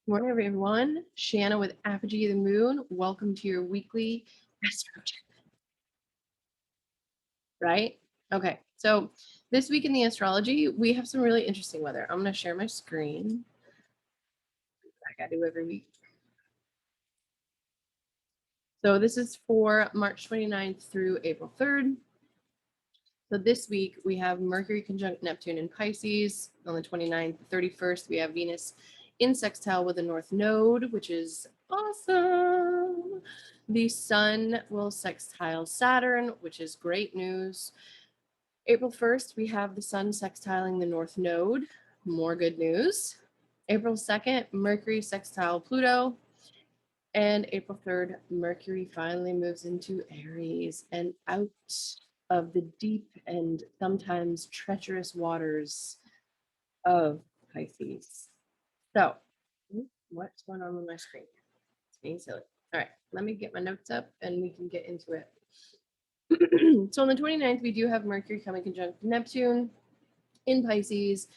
Morning, everyone. Shanna with Apogee of the Moon. Welcome to your weekly astrology. Right? Okay. So this week in the astrology, we have some really interesting weather. I'm going to share my screen. Like I do every week. So this is for March 29th through April 3rd. So this week we have Mercury conjunct Neptune in Pisces on the 29th. 31st, we have Venus in sextile with the North Node, which is awesome. The Sun will sextile Saturn, which is great news. April 1st, we have the Sun sextiling the North Node, more good news. April 2nd, Mercury sextile Pluto. And April 3rd, Mercury finally moves into Aries and out of the deep and sometimes treacherous waters of Pisces. So, what's going on with my screen? It's being silly. All right, let me get my notes up and we can get into it. So on the 29th, we do have Mercury coming conjunct Neptune in Pisces.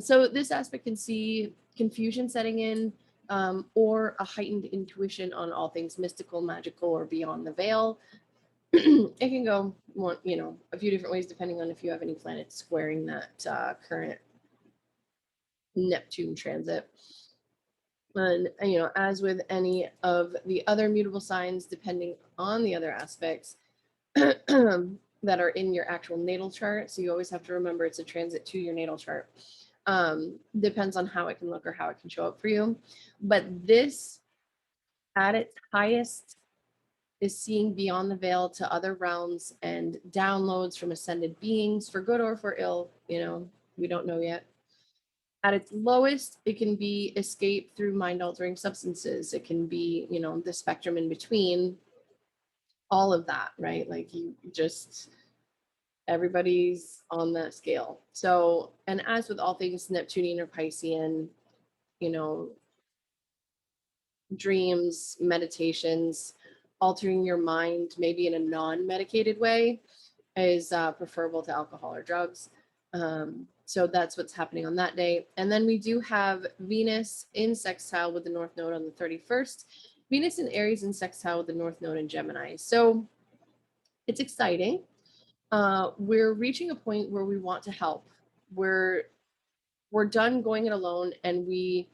So this aspect can see confusion setting in, or a heightened intuition on all things mystical, magical, or beyond the veil. It can go one, a few different ways depending on if you have any planets squaring that current Neptune transit. And as with any of the other mutable signs, depending on the other aspects that are in your actual natal chart, so you always have to remember it's a transit to your natal chart. Depends on how it can look or how it can show up for you. But this, at its highest, is seeing beyond the veil to other realms and downloads from ascended beings, for good or for ill. We don't know yet. At its lowest, it can be escape through mind-altering substances. It can be, the spectrum in between, all of that, right? Like everybody's on that scale. So, and as with all things Neptunian or Piscean, dreams, meditations, altering your mind, maybe in a non-medicated way, is preferable to alcohol or drugs. So that's what's happening on that day. And then we do have Venus in sextile with the North Node on the 31st. Venus in Aries in sextile with the North Node in Gemini. So it's exciting. We're reaching a point where we want to help. We're done going it alone, and we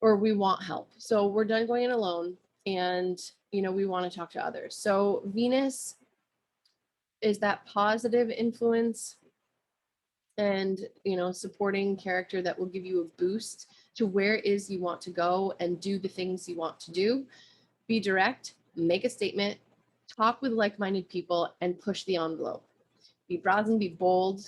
want help. So we're done going it alone, and we want to talk to others. So Venus is that positive influence and supporting character that will give you a boost to where it is you want to go and do the things you want to do. Be direct, make a statement, talk with like-minded people, and push the envelope. Be brazen, be bold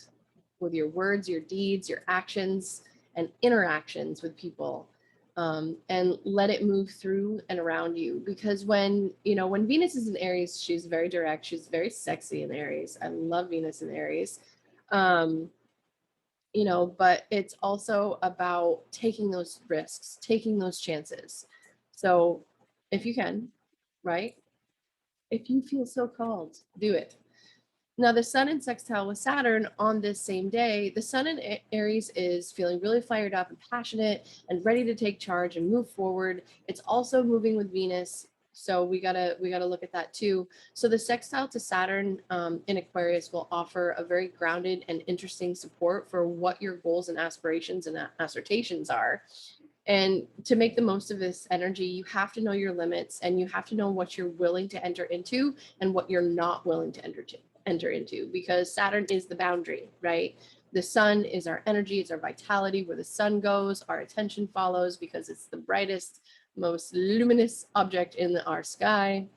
with your words, your deeds, your actions, and interactions with people. And let it move through and around you. Because when Venus is in Aries, she's very direct. She's very sexy in Aries. I love Venus in Aries. But it's also about taking those risks, taking those chances. So if you can, right? If you feel so called, do it. Now, the Sun in sextile with Saturn on this same day, the Sun in Aries is feeling really fired up and passionate and ready to take charge and move forward. It's also moving with Venus, so we gotta look at that too. So the sextile to Saturn in Aquarius will offer a very grounded and interesting support for what your goals and aspirations and assertions are. And to make the most of this energy, you have to know your limits, and you have to know what you're willing to enter into and what you're not willing to enter into, because Saturn is the boundary, right? The Sun is our energy, it's our vitality. Where the Sun goes, our attention follows, because it's the brightest, most luminous object in our sky.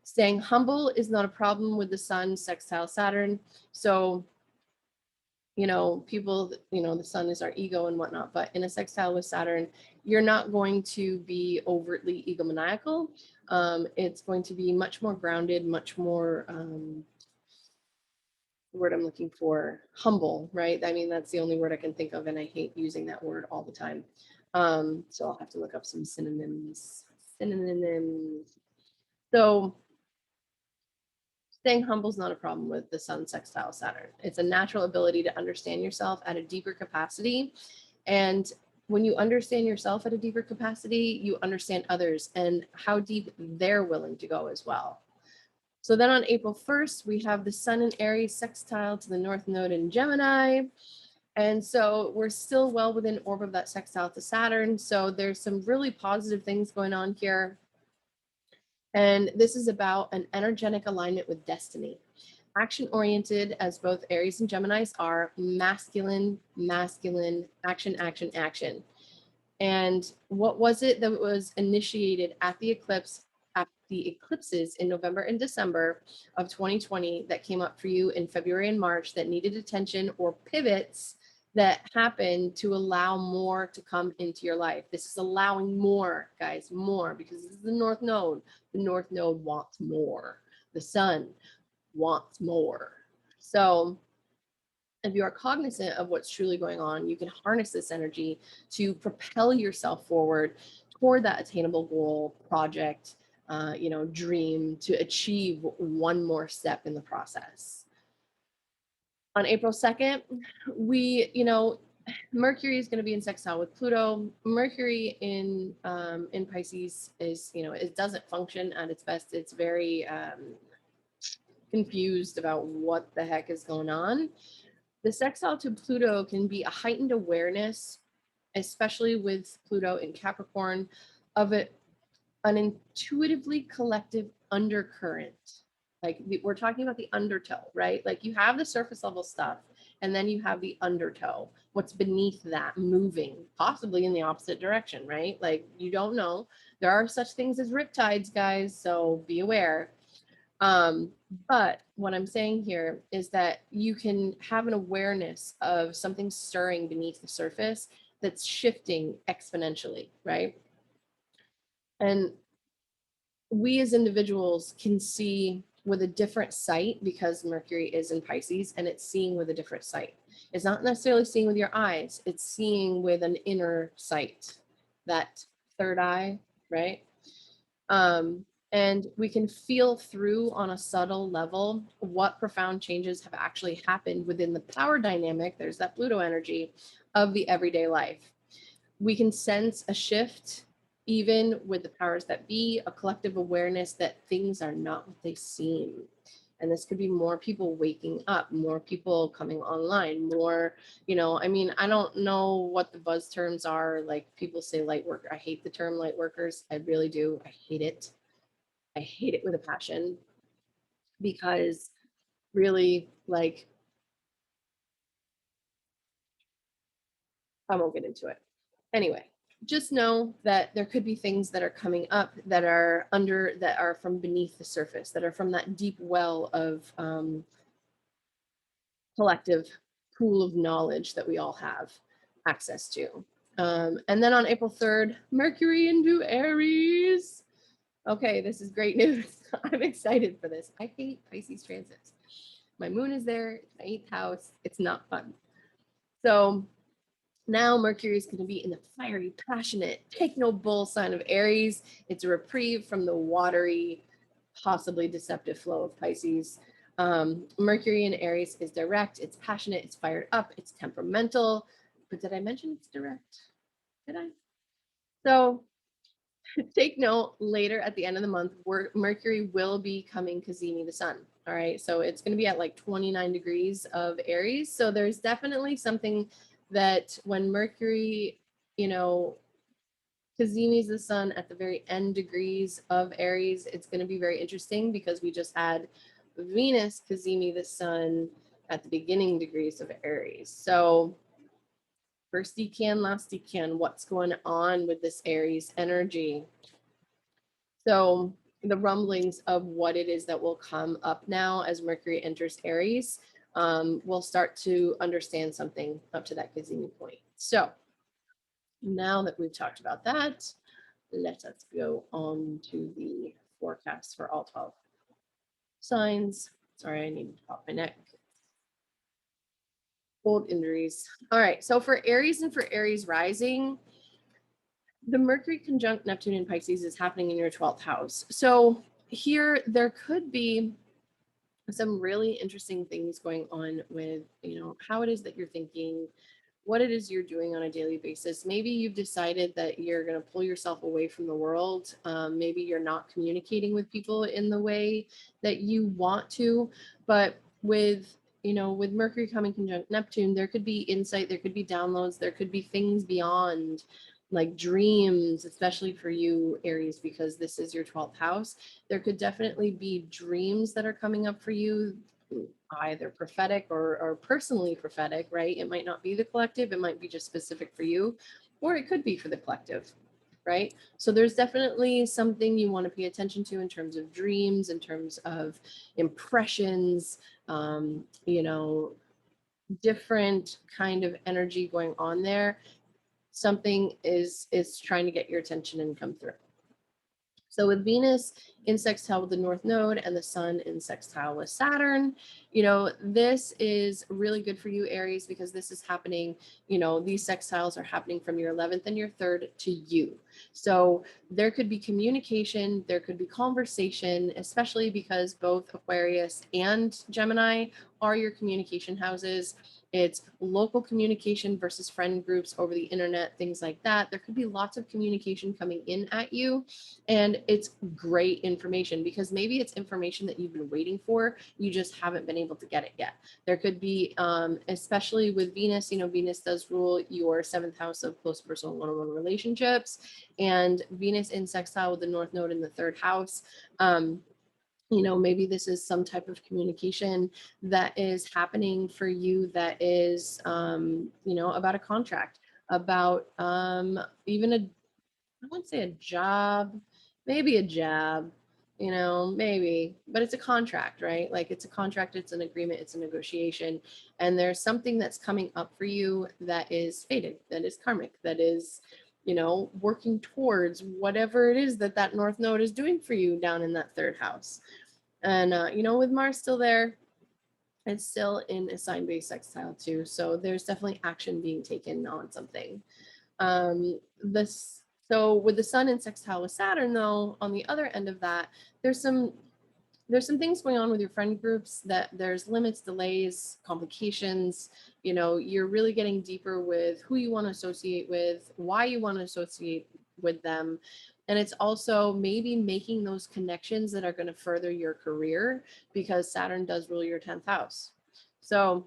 Staying humble is not a problem with the Sun sextile Saturn. So people, the Sun is our ego and whatnot, but in a sextile with Saturn, you're not going to be overtly egomaniacal. It's going to be much more grounded, much more, the word I'm looking for, humble, right? I mean, that's the only word I can think of, and I hate using that word all the time. So I'll have to look up some synonyms. So staying humble is not a problem with the Sun sextile Saturn. It's a natural ability to understand yourself at a deeper capacity and when you understand yourself at a deeper capacity, you understand others and how deep they're willing to go as well. So then on April 1st, we have the Sun in Aries sextile to the North Node in Gemini. And so we're still well within orb of that sextile to Saturn. So there's some really positive things going on here. And this is about an energetic alignment with destiny. Action oriented, as both Aries and Geminis are, masculine, masculine, action, action, action. And what was it that was initiated at the eclipses in November and December of 2020 that came up for you in February and March that needed attention, or pivots that happened to allow more to come into your life? This is allowing more, guys, more, because this is the North Node. The North Node wants more. The Sun wants more. So if you are cognizant of what's truly going on, you can harness this energy to propel yourself forward toward that attainable goal, project, dream, to achieve one more step in the process. On April 2nd, Mercury is going to be in sextile with Pluto. Mercury in Pisces is, it doesn't function at its best. It's very confused about what the heck is going on. The sextile to Pluto can be a heightened awareness, especially with Pluto in Capricorn, of an intuitively collective undercurrent. Like we're talking about the undertow, right? Like you have the surface level stuff, and then you have the undertow, what's beneath that, moving, possibly in the opposite direction, right? Like you don't know. There are such things as riptides, guys, so be aware. But what I'm saying here is that you can have an awareness of something stirring beneath the surface that's shifting exponentially, right? And we as individuals can see with a different sight, because Mercury is in Pisces, and it's seeing with a different sight. It's not necessarily seeing with your eyes, it's seeing with an inner sight, that third eye, right? And we can feel through on a subtle level what profound changes have actually happened within the power dynamic, there's that Pluto energy, of the everyday life. We can sense a shift even with the powers that be, a collective awareness that things are not what they seem. And this could be more people waking up, more people coming online, more, I don't know what the buzz terms are. Like people say light worker. I hate the term light workers. I really do. I hate it. I hate it with a passion, because really, like, I won't get into it. Anyway, just know that there could be things that are coming up that are from beneath the surface, that are from that deep well of collective pool of knowledge that we all have access to. And then on April 3rd, Mercury into Aries. Okay, this is great news. I'm excited for this. I hate Pisces transits. My moon is there, my 8th house. It's not fun. So now Mercury is going to be in the fiery, passionate, take no bull sign of Aries. It's a reprieve from the watery, possibly deceptive flow of Pisces. Mercury in Aries is direct, it's passionate, it's fired up, it's temperamental. But did I mention it's direct? Did I? So take note, later at the end of the month, Mercury will be coming cazimi the sun. All right. So it's going to be at like 29 degrees of Aries. So there's definitely something that when Mercury, cazimis the sun at the very end degrees of Aries, it's going to be very interesting, because we just had Venus cazimi the sun at the beginning degrees of Aries. So first decan, last decan, what's going on with this Aries energy? So the rumblings of what it is that will come up now as Mercury enters Aries, we'll start to understand something up to that cazimi point. So now that we've talked about that, let us go on to the forecast for all 12 signs. Sorry, I need to pop my neck. Old injuries. All right, so for Aries and for Aries rising, the Mercury conjunct Neptune in Pisces is happening in your 12th house. So here there could be some really interesting things going on with, how it is that you're thinking, what it is you're doing on a daily basis. Maybe you've decided that you're going to pull yourself away from the world. Maybe you're not communicating with people in the way that you want to, but with, you know, with Mercury coming conjunct Neptune, there could be insight, there could be downloads, there could be things beyond, like dreams, especially for you, Aries, because this is your 12th house. There could definitely be dreams that are coming up for you, either prophetic or personally prophetic, right? It might not be the collective, it might be just specific for you, or it could be for the collective, right? So there's definitely something you want to pay attention to in terms of dreams, in terms of impressions, you know, different kind of energy going on there. Something is trying to get your attention and come through. So with Venus in sextile with the North Node and the Sun in sextile with Saturn, you know, this is really good for you, Aries, because this is happening, you know, these sextiles are happening from your 11th and your 3rd to you. So there could be communication, there could be conversation, especially because both Aquarius and Gemini are your communication houses. It's local communication versus friend groups over the internet, things like that. There could be lots of communication coming in at you. And it's great information because maybe it's information that you've been waiting for. You just haven't been able to get it yet. There could be, especially with Venus, you know, Venus does rule your 7th house of close personal one-on-one relationships, and Venus in sextile with the North Node in the 3rd house. You know, maybe this is some type of communication that is happening for you that is, you know, about a contract, about even a, I wouldn't say a job, maybe a job, you know, maybe, but it's a contract, right? Like it's a contract, it's an agreement, it's a negotiation. And there's something that's coming up for you that is fated, that is karmic, that is, you know, working towards whatever it is that that North Node is doing for you down in that 3rd house. And, you know, with Mars still there, it's still in a sign-based sextile too. So there's definitely action being taken on something. This, so with the Sun in sextile with Saturn, though, on the other end of that, there's some things going on with your friend groups that there's limits, delays, complications. You know, you're really getting deeper with who you want to associate with, why you want to associate with them. And it's also maybe making those connections that are going to further your career because Saturn does rule your 10th house. So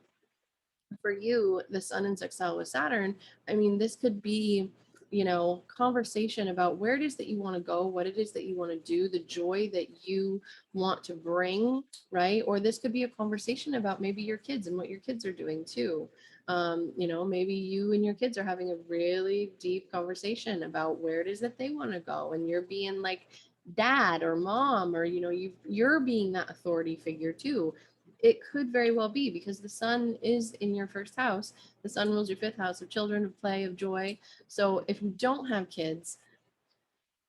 for you, the Sun in sextile with Saturn, I mean, this could be, you know, conversation about where it is that you want to go, what it is that you want to do, the joy that you want to bring, right? Or this could be a conversation about maybe your kids and what your kids are doing too. You know, maybe you and your kids are having a really deep conversation about where it is that they want to go, and you're being like dad or mom, or you know, you're being that authority figure too. It could very well be because the Sun is in your 1st house. The Sun rules your 5th house of children, of play, of joy. So if you don't have kids,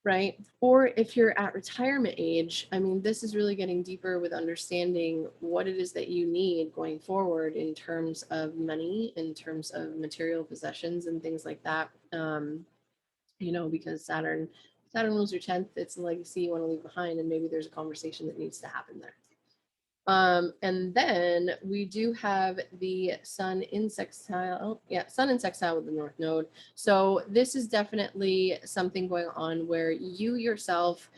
right, or if you're at retirement age, I mean, this is really getting deeper with understanding what it is that you need going forward in terms of money, in terms of material possessions and things like that. You know, because Saturn rules your 10th. It's a legacy you want to leave behind, and maybe there's a conversation that needs to happen there. And then we do have the Sun in sextile. Yeah, Sun in sextile with the North Node. So this is definitely something going on where you yourself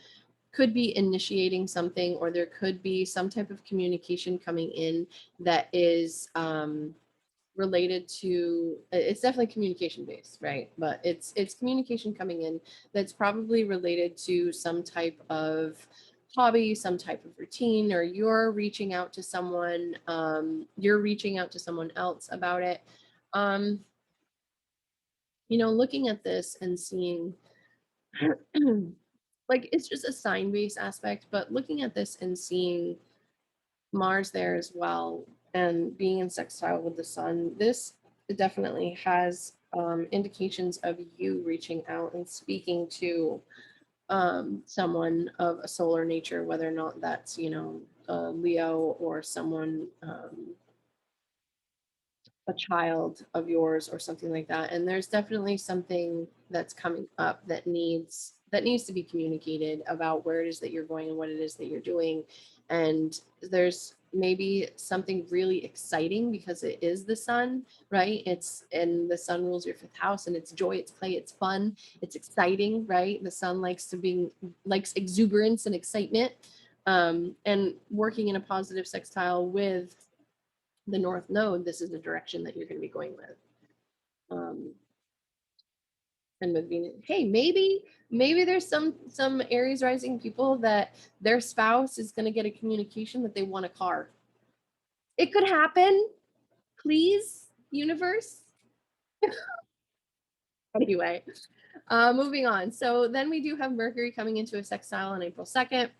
could be initiating something, or there could be some type of communication coming in that is related to, it's definitely communication based, right? But it's communication coming in that's probably related to some type of hobby, some type of routine, or you're reaching out to someone, you're reaching out to someone else about it. You know, looking at this and seeing like it's just a sign based aspect, but looking at this and seeing Mars there as well and being in sextile with the Sun, this definitely has indications of you reaching out and speaking to someone of a solar nature, whether or not that's, you know, Leo or someone, a child of yours or something like that. And there's definitely something that's coming up that needs to be communicated about where it is that you're going and what it is that you're doing. And there's maybe something really exciting because it is the sun, right? And the sun rules your fifth house, and it's joy, it's play, it's fun, it's exciting, right? The sun likes exuberance and excitement. And working in a positive sextile with the North Node, this is the direction that you're going to be going with. And with Venus, hey, maybe there's some Aries rising people that their spouse is going to get a communication that they want a car. It could happen. Please, universe. Anyway, moving on. So then we do have Mercury coming into a sextile on April 2nd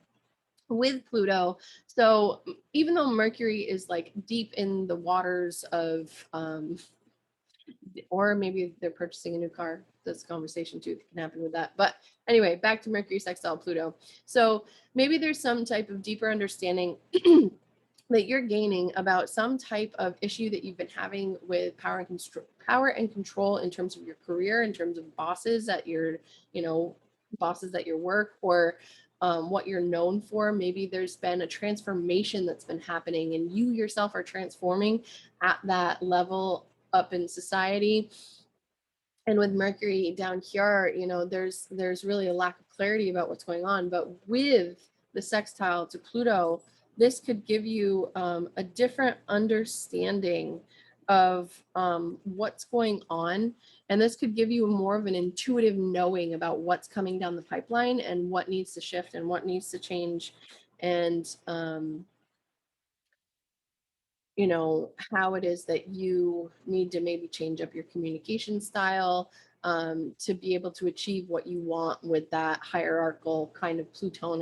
with Pluto. So even though Mercury is like deep in the waters of, or maybe they're purchasing a new car. This conversation too can happen with that. But anyway, back to Mercury sextile Pluto. So maybe there's some type of deeper understanding that you're gaining about some type of issue that you've been having with power and control in terms of your career, in terms of bosses at your, bosses at your work, or what you're known for. Maybe there's been a transformation that's been happening and you yourself are transforming at that level up in society. And with Mercury down here, there's really a lack of clarity about what's going on. But with the sextile to Pluto, this could give you a different understanding of what's going on. And this could give you more of an intuitive knowing about what's coming down the pipeline and what needs to shift and what needs to change. And how it is that you need to maybe change up your communication style to be able to achieve what you want with that hierarchical kind of Pluto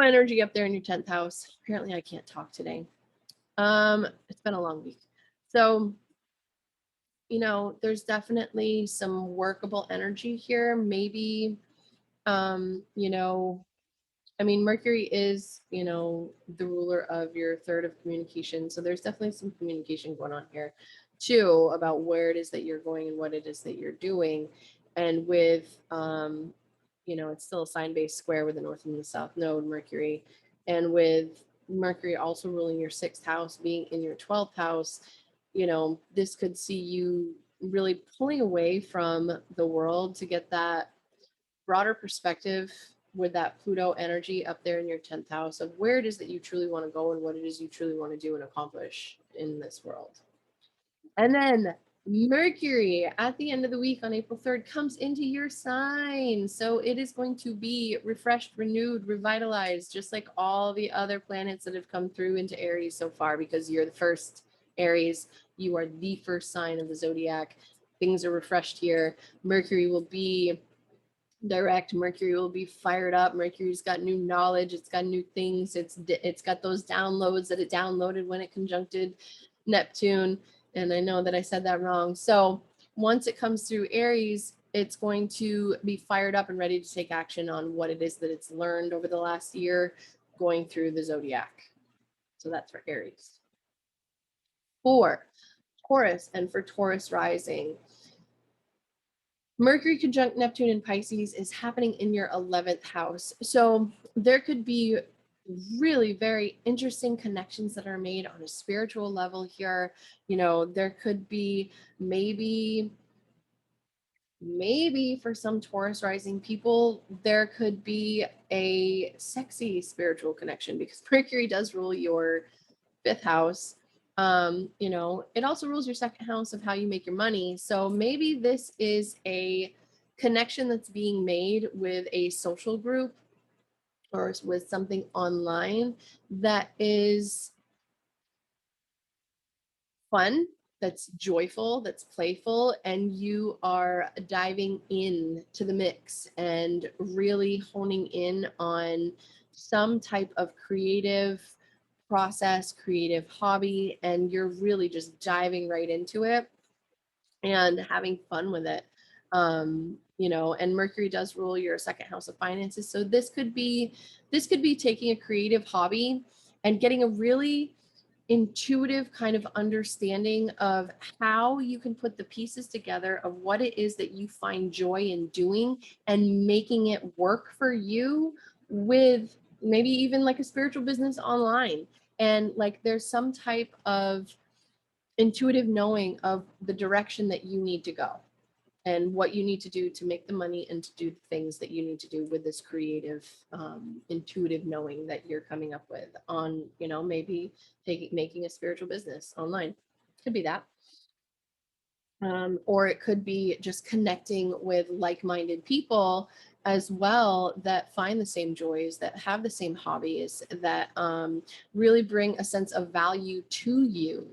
energy up there in your 10th house. Apparently I can't talk today. It's been a long week. So, there's definitely some workable energy here. Maybe, Mercury is, the ruler of your third of communication. So there's definitely some communication going on here too about where it is that you're going and what it is that you're doing. And with, it's still a sign-based square with the North and the South node, Mercury. And with Mercury also ruling your 6th house, being in your 12th house, this could see you really pulling away from the world to get that broader perspective with that Pluto energy up there in your 10th house of where it is that you truly want to go and what it is you truly want to do and accomplish in this world. And then Mercury at the end of the week on April 3rd comes into your sign. So it is going to be refreshed, renewed, revitalized, just like all the other planets that have come through into Aries so far, because you're the first Aries. You are the first sign of the zodiac. Things are refreshed here. Mercury will be direct. Mercury will be fired up. Mercury's got new knowledge. It's got new things. It's got those downloads that it downloaded when it conjuncted Neptune. And I know that I said that wrong. So once it comes through Aries, it's going to be fired up and ready to take action on what it is that it's learned over the last year going through the zodiac. So that's for Aries. For Taurus and for Taurus rising, Mercury conjunct Neptune in Pisces is happening in your 11th house. So there could be really very interesting connections that are made on a spiritual level here. There could be maybe for some Taurus rising people, there could be a sexy spiritual connection because Mercury does rule your 5th house. It also rules your 2nd house of how you make your money. So maybe this is a connection that's being made with a social group or with something online that is fun, that's joyful, that's playful, and you are diving in to the mix and really honing in on some type of creative process, creative hobby, and you're really just diving right into it and having fun with it. And Mercury does rule your 2nd house of finances. So this could be taking a creative hobby and getting a really intuitive kind of understanding of how you can put the pieces together of what it is that you find joy in doing and making it work for you, with maybe even like a spiritual business online. And like there's some type of intuitive knowing of the direction that you need to go and what you need to do to make the money and to do the things that you need to do with this creative, intuitive knowing that you're coming up with on, maybe making a spiritual business online. Could be that. Or it could be just connecting with like-minded people as well that find the same joys, that have the same hobbies, that really bring a sense of value to you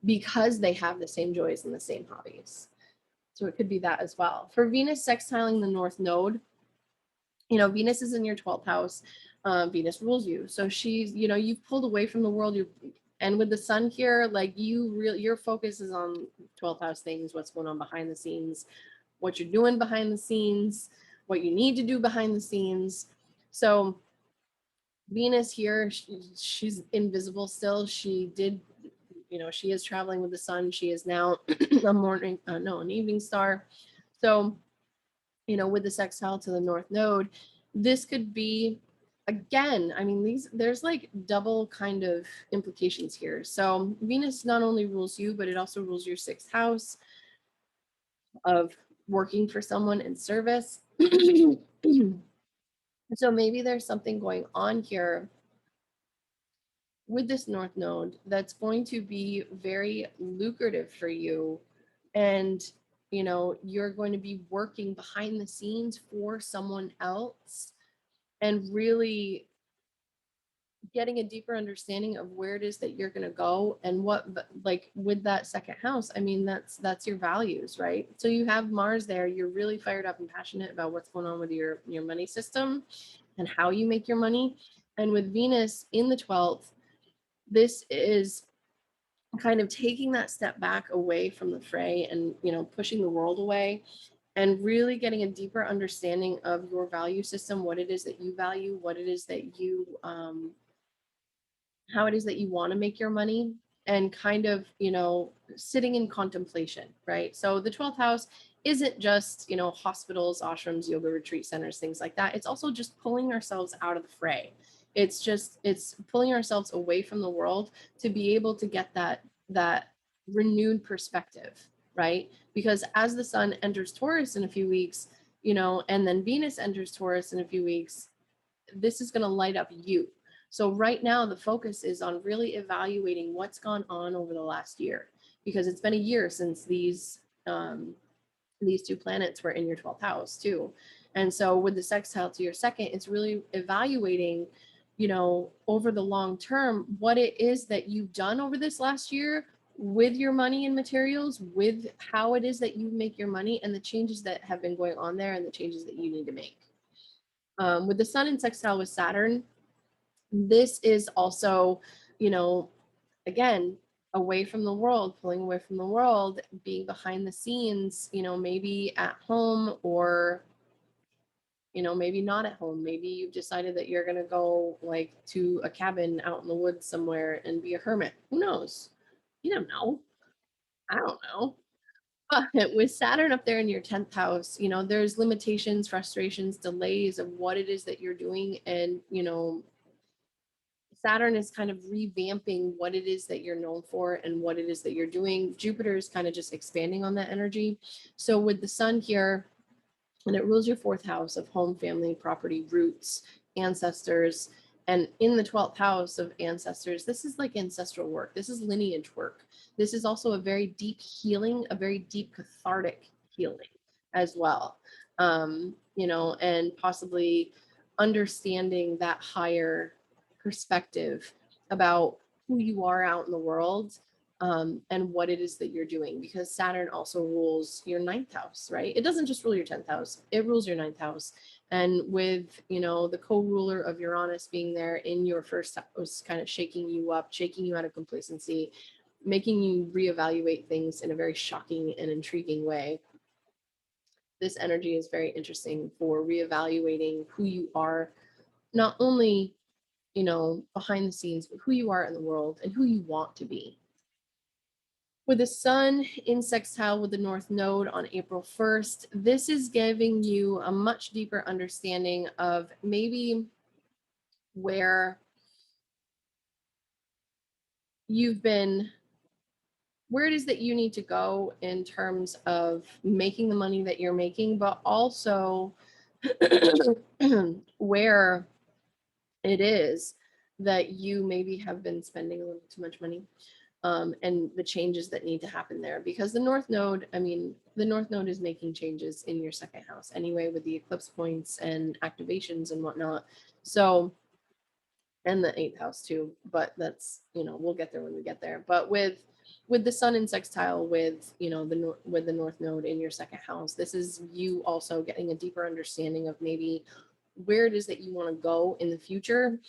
because they have the same joys and the same hobbies. So it could be that as well. For Venus sextiling the North Node, Venus is in your 12th house. Venus rules you. So she's, you've pulled away from the world. And with the sun here, like your focus is on 12th house things, what's going on behind the scenes, what you're doing behind the scenes, what you need to do behind the scenes. So Venus here, she's invisible still. She did, she is traveling with the sun. She is now an evening star. So, with the sextile to the North Node, this could be, again, I mean, there's like double kind of implications here. So Venus not only rules you, but it also rules your 6th house of working for someone in service. So maybe there's something going on here with this North Node that's going to be very lucrative for you. And, you're going to be working behind the scenes for someone else and really getting a deeper understanding of where it is that you're going to go and what, like with that 2nd house, I mean, that's your values, right? So you have Mars there, you're really fired up and passionate about what's going on with your money system and how you make your money. And with Venus in the 12th, this is kind of taking that step back away from the fray and, pushing the world away and really getting a deeper understanding of your value system, what it is that you value, what it is that you, how it is that you want to make your money, and kind of, sitting in contemplation, right? So the 12th house isn't just, hospitals, ashrams, yoga retreat centers, things like that. It's also just pulling ourselves out of the fray. It's pulling ourselves away from the world to be able to get that renewed perspective, right? Because as the sun enters Taurus in a few weeks, and then Venus enters Taurus in a few weeks, this is going to light up you. So right now the focus is on really evaluating what's gone on over the last year, because it's been a year since these 2 planets were in your 12th house too. And so with the sextile to your 2nd, it's really evaluating, over the long term, what it is that you've done over this last year with your money and materials, with how it is that you make your money and the changes that have been going on there and the changes that you need to make. With the sun in sextile with Saturn, this is also, again, away from the world, pulling away from the world, being behind the scenes, maybe at home or, maybe not at home. Maybe you've decided that you're going to go like to a cabin out in the woods somewhere and be a hermit. Who knows? You don't know. I don't know. But with Saturn up there in your 10th house, there's limitations, frustrations, delays of what it is that you're doing. And, Saturn is kind of revamping what it is that you're known for and what it is that you're doing. Jupiter is kind of just expanding on that energy. So with the sun here, and it rules your 4th house of home, family, property, roots, ancestors. And in the 12th house of ancestors, this is like ancestral work. This is lineage work. This is also a very deep healing, a very deep cathartic healing as well. And possibly understanding that higher perspective about who you are out in the world, and what it is that you're doing, because Saturn also rules your 9th house, right? It doesn't just rule your 10th house, it rules your 9th house. And with, the co-ruler of Uranus being there in your 1st house, kind of shaking you up, shaking you out of complacency, making you reevaluate things in a very shocking and intriguing way. This energy is very interesting for reevaluating who you are, not only you know, behind the scenes, who you are in the world and who you want to be. With the sun in sextile with the North Node on April 1st, this is giving you a much deeper understanding of maybe where you've been, where it is that you need to go in terms of making the money that you're making, but also where it is that you maybe have been spending a little too much money. And the changes that need to happen there, because the North Node, I mean, the North Node is making changes in your second house anyway, with the eclipse points and activations and whatnot. So, and the 8th house too, but that's, you know, we'll get there when we get there. But with the sun in sextile with, you know, with the North Node in your second house, this is you also getting a deeper understanding of maybe where it is that you want to go in the future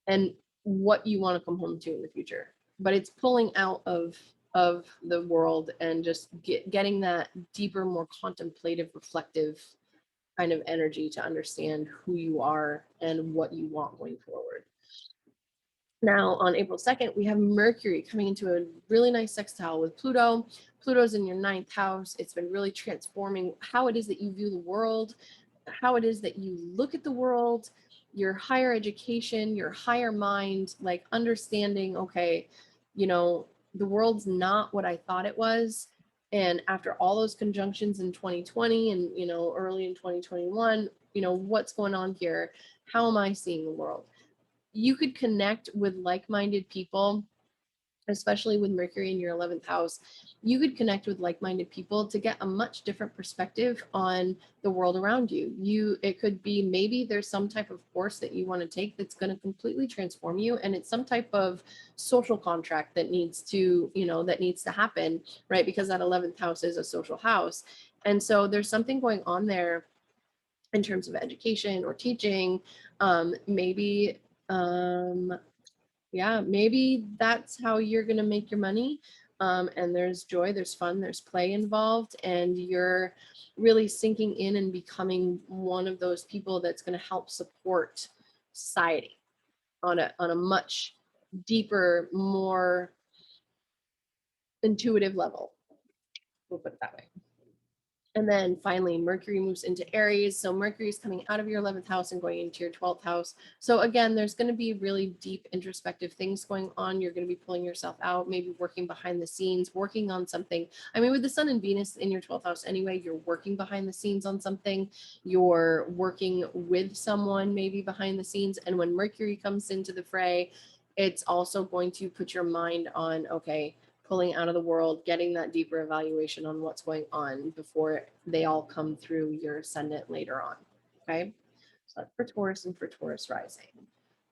and what you want to come home to in the future. But it's pulling out of the world and just getting that deeper, more contemplative, reflective kind of energy to understand who you are and what you want going forward. Now on April 2nd, we have Mercury coming into a really nice sextile with Pluto. Pluto's in your 9th house. It's been really transforming how it is that you view the world, how it is that you look at the world, your higher education, your higher mind, like understanding, okay, you know, the world's not what I thought it was. And after all those conjunctions in 2020 and, you know, early in 2021, you know, what's going on here? How am I seeing the world? You could connect with like-minded people, especially with Mercury in your 11th house. You could connect with like-minded people to get a much different perspective on the world around you. It could be maybe there's some type of course that you want to take that's going to completely transform you, and it's some type of social contract that needs to, you know, that needs to happen, right? Because that 11th house is a social house. And so there's something going on there in terms of education or teaching. Maybe yeah, maybe that's how you're going to make your money. And there's joy, there's fun, there's play involved, and you're really sinking in and becoming one of those people that's going to help support society on a much deeper, more intuitive level. We'll put it that way. And then finally, Mercury moves into Aries. So Mercury is coming out of your 11th house and going into your 12th house. So again, there's going to be really deep introspective things going on. You're going to be pulling yourself out, maybe working behind the scenes, working on something. I mean, with the sun and Venus in your 12th house anyway, you're working behind the scenes on something. You're working with someone maybe behind the scenes. And when Mercury comes into the fray, it's also going to put your mind on, okay, pulling out of the world, getting that deeper evaluation on what's going on before they all come through your ascendant later on. Okay. So that's for Taurus and for Taurus rising.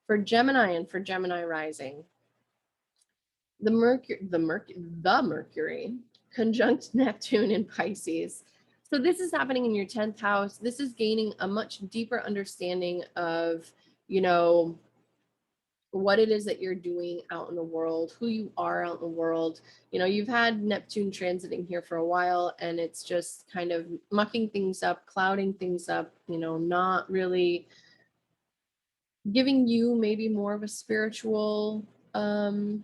For Gemini and for Gemini rising, the Mercury conjunct Neptune in Pisces. So this is happening in your 10th house. This is gaining a much deeper understanding of, you know, what it is that you're doing out in the world, who you are out in the world. You know, you've had Neptune transiting here for a while, and it's just kind of mucking things up, clouding things up, you know, not really giving you maybe more of a spiritual vibe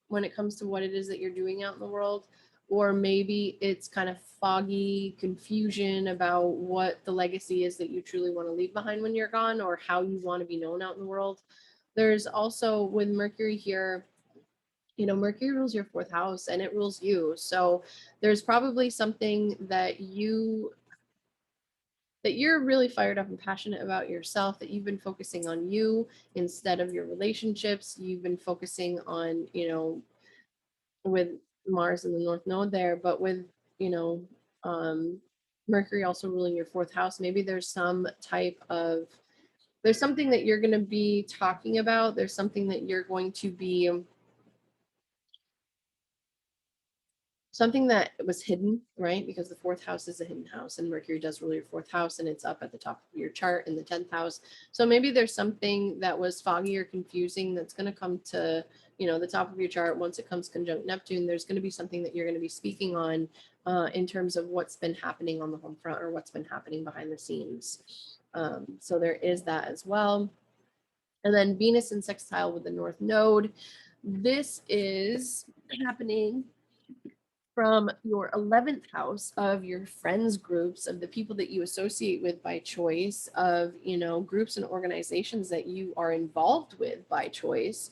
when it comes to what it is that you're doing out in the world. Or maybe it's kind of foggy confusion about what the legacy is that you truly want to leave behind when you're gone, or how you want to be known out in the world. There's also with Mercury here, you know, Mercury rules your 4th house and it rules you. So there's probably something that you're really fired up and passionate about yourself, that you've been focusing on you instead of your relationships. You've been focusing on, you know, with Mars in the North Node there, but with, you know, Mercury also ruling your 4th house, maybe there's some type of, there's something that you're going to be talking about. There's something that you're going to be, something that was hidden, right? Because the 4th house is a hidden house, and Mercury does rule your 4th house, and it's up at the top of your chart in the 10th house. So maybe there's something that was foggy or confusing that's going to come to, you know, the top of your chart once it comes conjunct Neptune. There's going to be something that you're going to be speaking on in terms of what's been happening on the home front or what's been happening behind the scenes. So there is that as well. And then Venus in sextile with the North Node. This is happening from your 11th house of your friends groups, of the people that you associate with by choice, of, you know, groups and organizations that you are involved with by choice.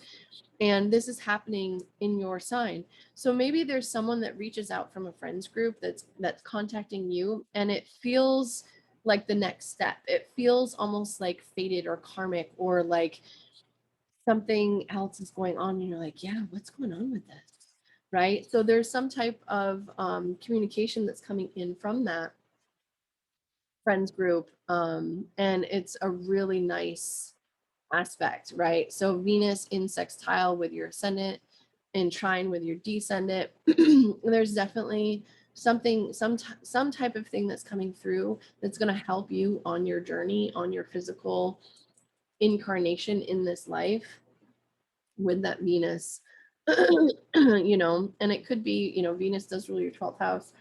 And this is happening in your sign. So maybe there's someone that reaches out from a friends group that's contacting you, and it feels like the next step. It feels almost like fated or karmic, or like something else is going on and you're like, yeah, what's going on with this? Right? So there's some type of communication that's coming in from that friends group, and it's a really nice aspect, right? So Venus in sextile with your ascendant, in trine with your descendant. There's definitely something, some type of thing that's coming through that's going to help you on your journey, on your physical incarnation in this life with that Venus. You know, and it could be, you know, Venus does rule your 12th house,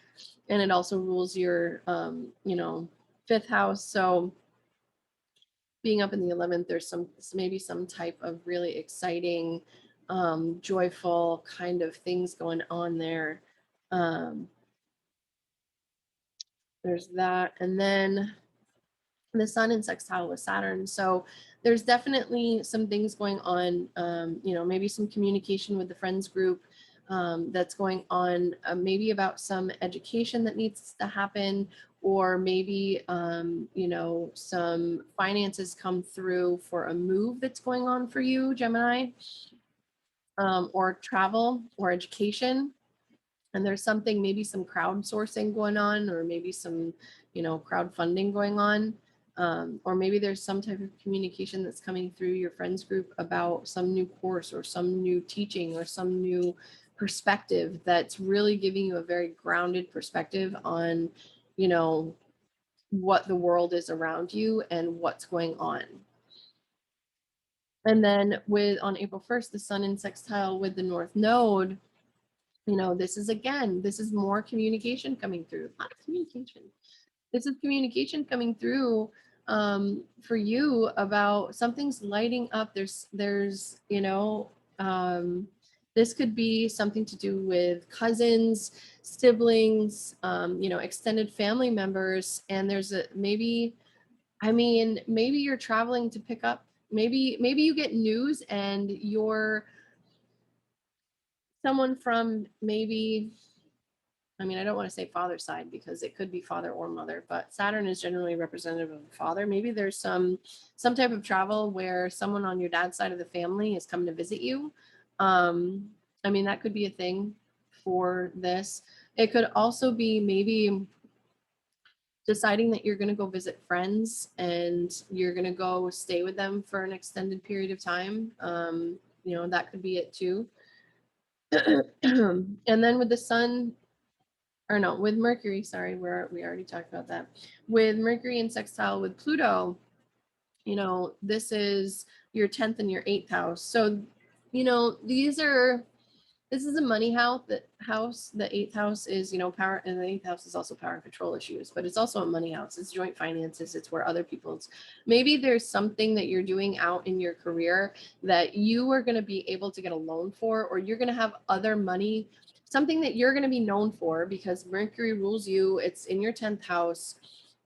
and it also rules your you know, 5th house. So being up in the 11th, there's maybe some type of really exciting, joyful kind of things going on there. There's that. And then the sun in sextile with Saturn. So there's definitely some things going on, you know, maybe some communication with the friends group that's going on, maybe about some education that needs to happen, or maybe, you know, some finances come through for a move that's going on for you, Gemini, or travel or education. And there's something, maybe some crowdsourcing going on, or maybe some, you know, crowdfunding going on. Or maybe there's some type of communication that's coming through your friends group about some new course or some new teaching or some new perspective that's really giving you a very grounded perspective on, you know, what the world is around you and what's going on. And then on April 1st, the sun in sextile with the North Node, you know, this is more communication coming through. A lot of communication. This is communication coming through for you about something's lighting up. There's, you know, this could be something to do with cousins, siblings, you know, extended family members. And there's maybe you're traveling to pick up, maybe you get news and you're someone from maybe, I don't want to say father's side because it could be father or mother, but Saturn is generally representative of the father. Maybe there's some type of travel where someone on your dad's side of the family is coming to visit you. That could be a thing for this. It could also be maybe deciding that you're going to go visit friends and you're going to go stay with them for an extended period of time. That could be it too. And then with the sun, or no, with Mercury, sorry, we already talked about that. With Mercury in sextile with Pluto, you know, this is your 10th and your 8th house. So, you know, this is a money house. The 8th house is, you know, power, and the 8th house is also power and control issues, but it's also a money house. It's joint finances. It's where other people's, maybe there's something that you're doing out in your career that you are going to be able to get a loan for, or you're going to have other money, something that you're going to be known for because Mercury rules you. It's in your 10th house.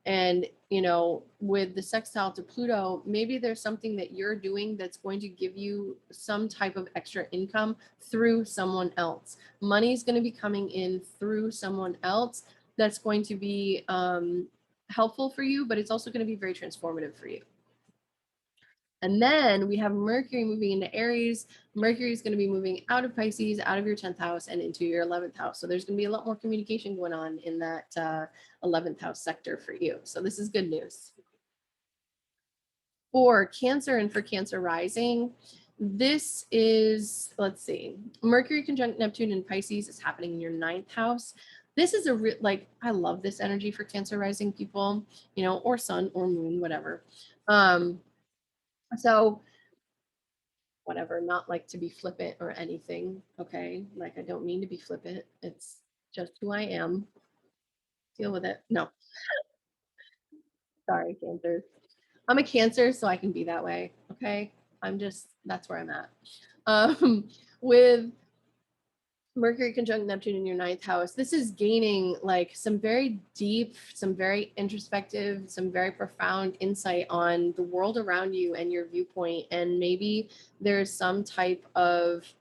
And, you know, with the sextile to Pluto, maybe there's something that you're doing that's going to give you some type of extra income through someone else. Money is going to be coming in through someone else that's going to be helpful for you, but it's also going to be very transformative for you. And then we have Mercury moving into Aries. Mercury is going to be moving out of Pisces, out of your 10th house and into your 11th house. So there's going to be a lot more communication going on in that 11th house sector for you. So this is good news. For Cancer and for Cancer rising, this is, let's see, Mercury conjunct Neptune in Pisces is happening in your 9th house. This is I love this energy for Cancer rising people, you know, or sun or moon, whatever. So whatever, not like to be flippant or anything, okay? Like, I don't mean to be flippant. It's just who I am. Deal with it. No, sorry, Cancer. I'm a Cancer, so I can be that way. Okay. That's where I'm at. With Mercury conjunct Neptune in your ninth house, this is gaining like some very deep, some very introspective, some very profound insight on the world around you and your viewpoint. And maybe there's some type of,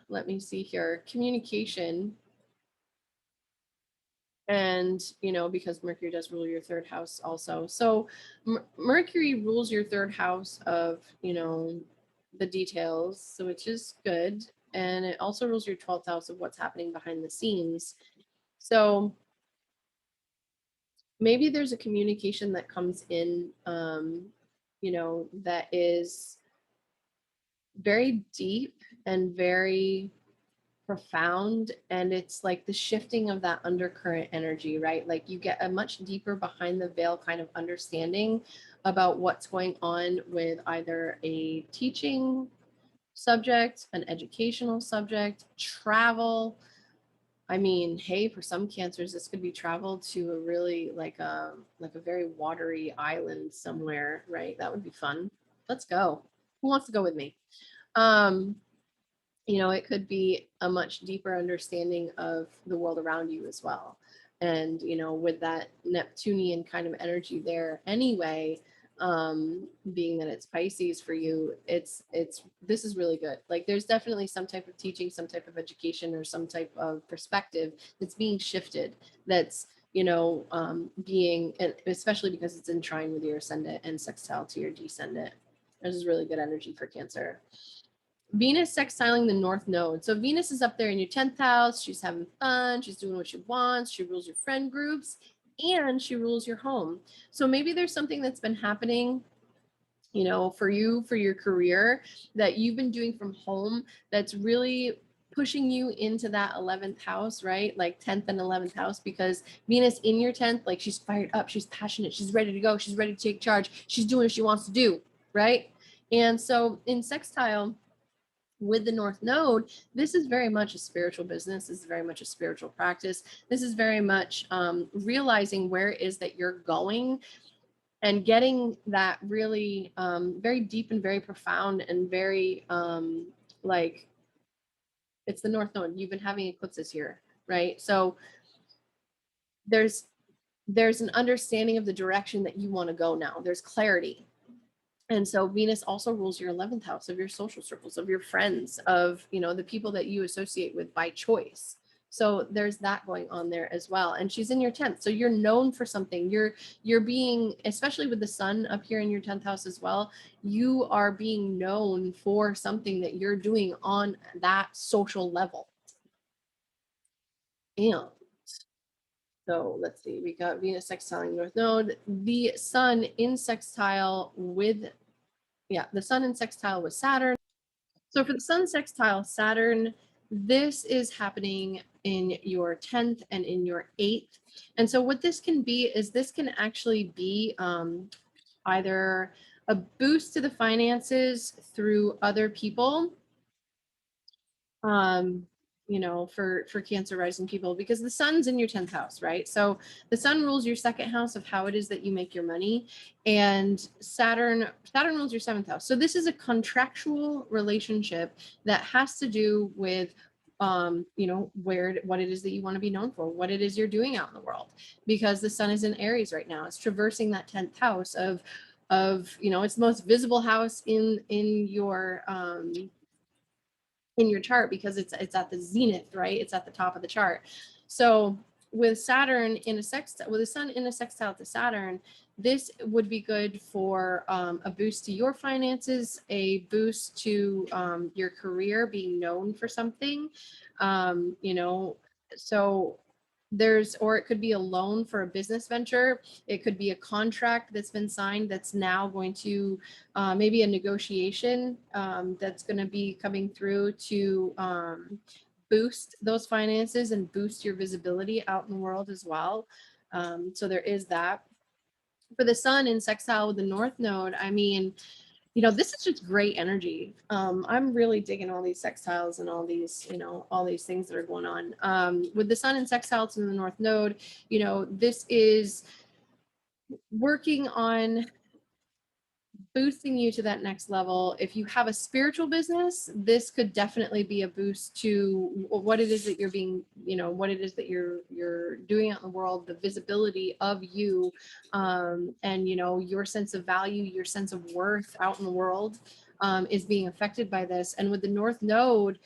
let me see here, communication. And, because Mercury does rule your third house also. So Mercury rules your third house of, the details, so which is good. And it also rules your 12th house of what's happening behind the scenes. So maybe there's a communication that comes in, that is very deep and very profound, and it's like the shifting of that undercurrent energy, right? Like you get a much deeper behind the veil kind of understanding about what's going on with either a teaching subject, an educational subject, travel. I mean, hey, for some Cancers, this could be travel to a really like a very watery island somewhere, right? That would be fun. Let's go. Who wants to go with me? It could be a much deeper understanding of the world around you as well. And, with that Neptunian kind of energy there anyway, being that it's Pisces for you, this is really good. Like there's definitely some type of teaching, some type of education, or some type of perspective that's being shifted, that's, being, especially because it's in trine with your ascendant and sextile to your descendant. This is really good energy for Cancer. Venus sextiling the North Node. So Venus is up there in your 10th house. She's having fun. She's doing what she wants. She rules your friend groups and she rules your home. So maybe there's something that's been happening, for you, for your career, that you've been doing from home that's really pushing you into that 11th house, right? Like 10th and 11th house, because Venus in your 10th, like she's fired up, she's passionate, she's ready to go, she's ready to take charge, she's doing what she wants to do, right? And so in sextile with the North Node, this is very much a spiritual business. This is very much a spiritual practice. This is very much realizing where it is that you're going and getting that really very deep and very profound and very like, it's the North Node. You've been having eclipses here, right? So there's an understanding of the direction that you want to go now. There's clarity. And so Venus also rules your 11th house of your social circles, of your friends, of, the people that you associate with by choice. So there's that going on there as well. And she's in your 10th. So you're known for something. You're being, especially with the sun up here in your 10th house as well, you are being known for something that you're doing on that social level. And so let's see, we got Venus sextiling North Node, the sun in sextile with the sun in sextile with Saturn. So for the sun sextile Saturn, this is happening in your 10th and in your 8th. And so what this can be is this can actually be either a boost to the finances through other people, for Cancer rising people, because the sun's in your 10th house, right? So the sun rules your second house of how it is that you make your money, and Saturn rules your 7th house. So this is a contractual relationship that has to do with what it is that you want to be known for, what it is you're doing out in the world, because the sun is in Aries right now. It's traversing that 10th house of it's the most visible house in your chart, because it's at the zenith, right? It's at the top of the chart. So with Saturn in a sextile, with the sun in a sextile to Saturn, this would be good for a boost to your finances, a boost to your career, being known for something, so or it could be a loan for a business venture. It could be a contract that's been signed that's now going to maybe a negotiation that's going to be coming through to boost those finances and boost your visibility out in the world as well. So there is that. For the sun in sextile with the North Node, I mean, this is just great energy. I'm really digging all these sextiles and all these things that are going on. With the sun in sextile to the North Node, this is working on boosting you to that next level. If you have a spiritual business, this could definitely be a boost to what it is that you're being, what it is that you're doing out in the world, the visibility of you, and your sense of value, your sense of worth out in the world. Is being affected by this. And with the North Node,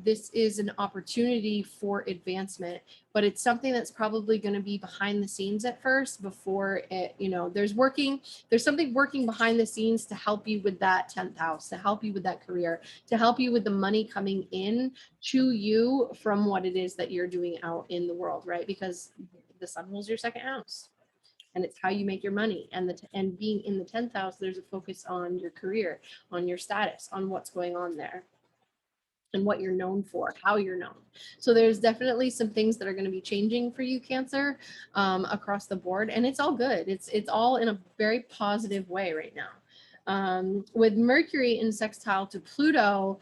this is an opportunity for advancement, but it's something that's probably going to be behind the scenes at first before it, there's something working behind the scenes to help you with that 10th house, to help you with that career, to help you with the money coming in to you from what it is that you're doing out in the world, right? Because the sun rules your second house. And it's how you make your money. And being in the 10th house, there's a focus on your career, on your status, on what's going on there, and what you're known for, how you're known. So there's definitely some things that are going to be changing for you, Cancer, across the board. And it's all good. It's all in a very positive way right now. With Mercury in sextile to Pluto,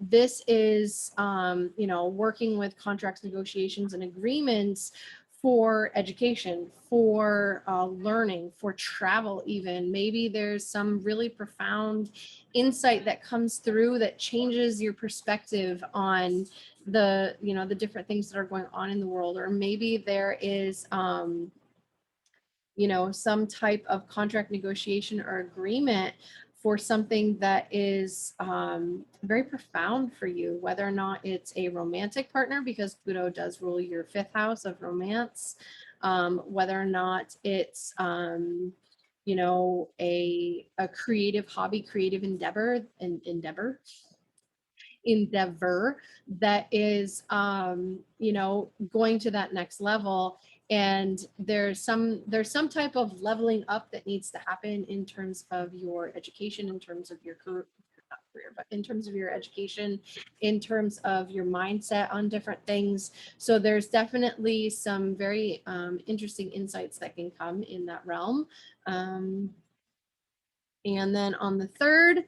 this is, working with contracts, negotiations, and agreements for education, for learning, for travel even. Maybe there's some really profound insight that comes through that changes your perspective on the, the different things that are going on in the world. Or maybe there is, some type of contract negotiation or agreement for something that is very profound for you, whether or not it's a romantic partner, because Pluto does rule your 5th house of romance, whether or not it's, a creative hobby, creative endeavor that is, going to that next level. And there's some type of leveling up that needs to happen in terms of your education, in terms of your career, but in terms of your education, in terms of your mindset on different things. So there's definitely some very interesting insights that can come in that realm. And then on the 3rd,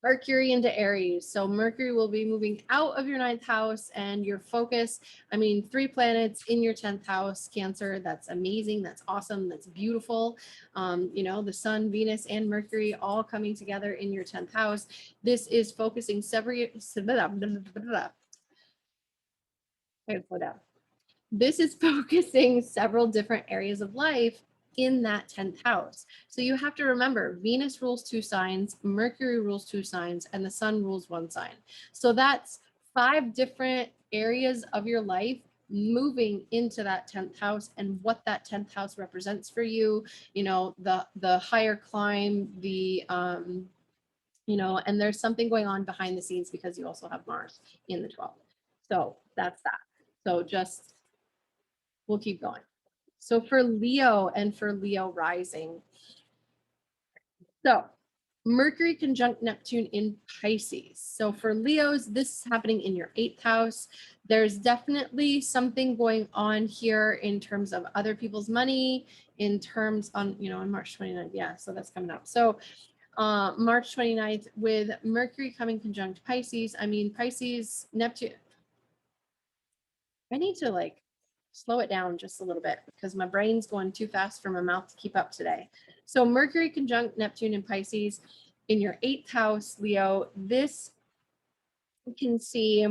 Mercury into Aries. So Mercury will be moving out of your 9th house, and your focus, 3 planets in your 10th house, Cancer. That's amazing. That's awesome. That's beautiful. The sun, Venus, and Mercury all coming together in your 10th house. This is focusing This is focusing several different areas of life in that 10th house. So you have to remember, Venus rules 2 signs, Mercury rules 2 signs, and the sun rules 1 sign. So that's 5 different areas of your life moving into that 10th house, and what that 10th house represents for you, the higher climb, the, and there's something going on behind the scenes because you also have Mars in the 12th. So that's that. So we'll keep going. So for Leo and for Leo rising, so Mercury conjunct Neptune in Pisces. So for Leos, this is happening in your 8th house. There's definitely something going on here in terms of other people's money, in terms on, on March 29th. Yeah, so that's coming up. So March 29th with Mercury coming conjunct Pisces. Pisces, Neptune. I need to slow it down just a little bit because my brain's going too fast for my mouth to keep up today. So Mercury conjunct Neptune in Pisces in your 8th house, Leo. This you can see,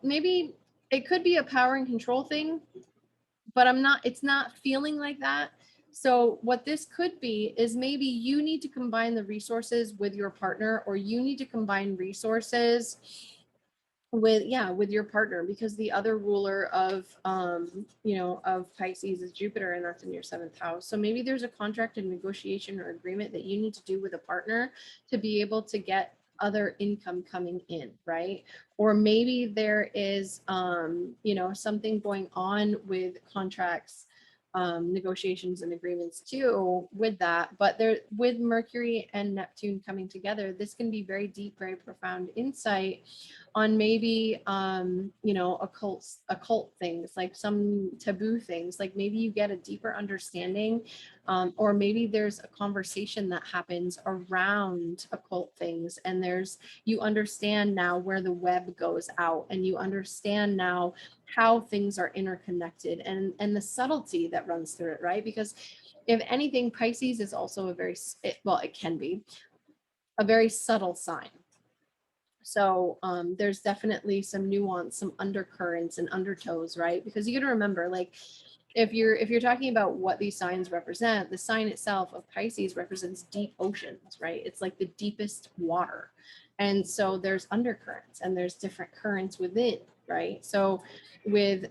maybe it could be a power and control thing, but it's not feeling like that. So what this could be is maybe you need to combine the resources with your partner, or you need to combine resources with your partner, because the other ruler of of Pisces is Jupiter, and that's in your 7th house. So maybe there's a contract and negotiation or agreement that you need to do with a partner to be able to get other income coming in, right? Or maybe there is something going on with contracts, negotiations and agreements too with that. But there, with Mercury and Neptune coming together, this can be very deep, very profound insight on maybe occult things, like some taboo things. Like maybe you get a deeper understanding or maybe there's a conversation that happens around occult things, and you understand now where the web goes out, and you understand now how things are interconnected, and the subtlety that runs through it, right? Because if anything, Pisces is also it can be a very subtle sign. So there's definitely some nuance, some undercurrents and undertows, right? Because you got to remember, like, if you're talking about what these signs represent, the sign itself of Pisces represents deep oceans, right? It's like the deepest water. And so there's undercurrents and there's different currents within, right? So with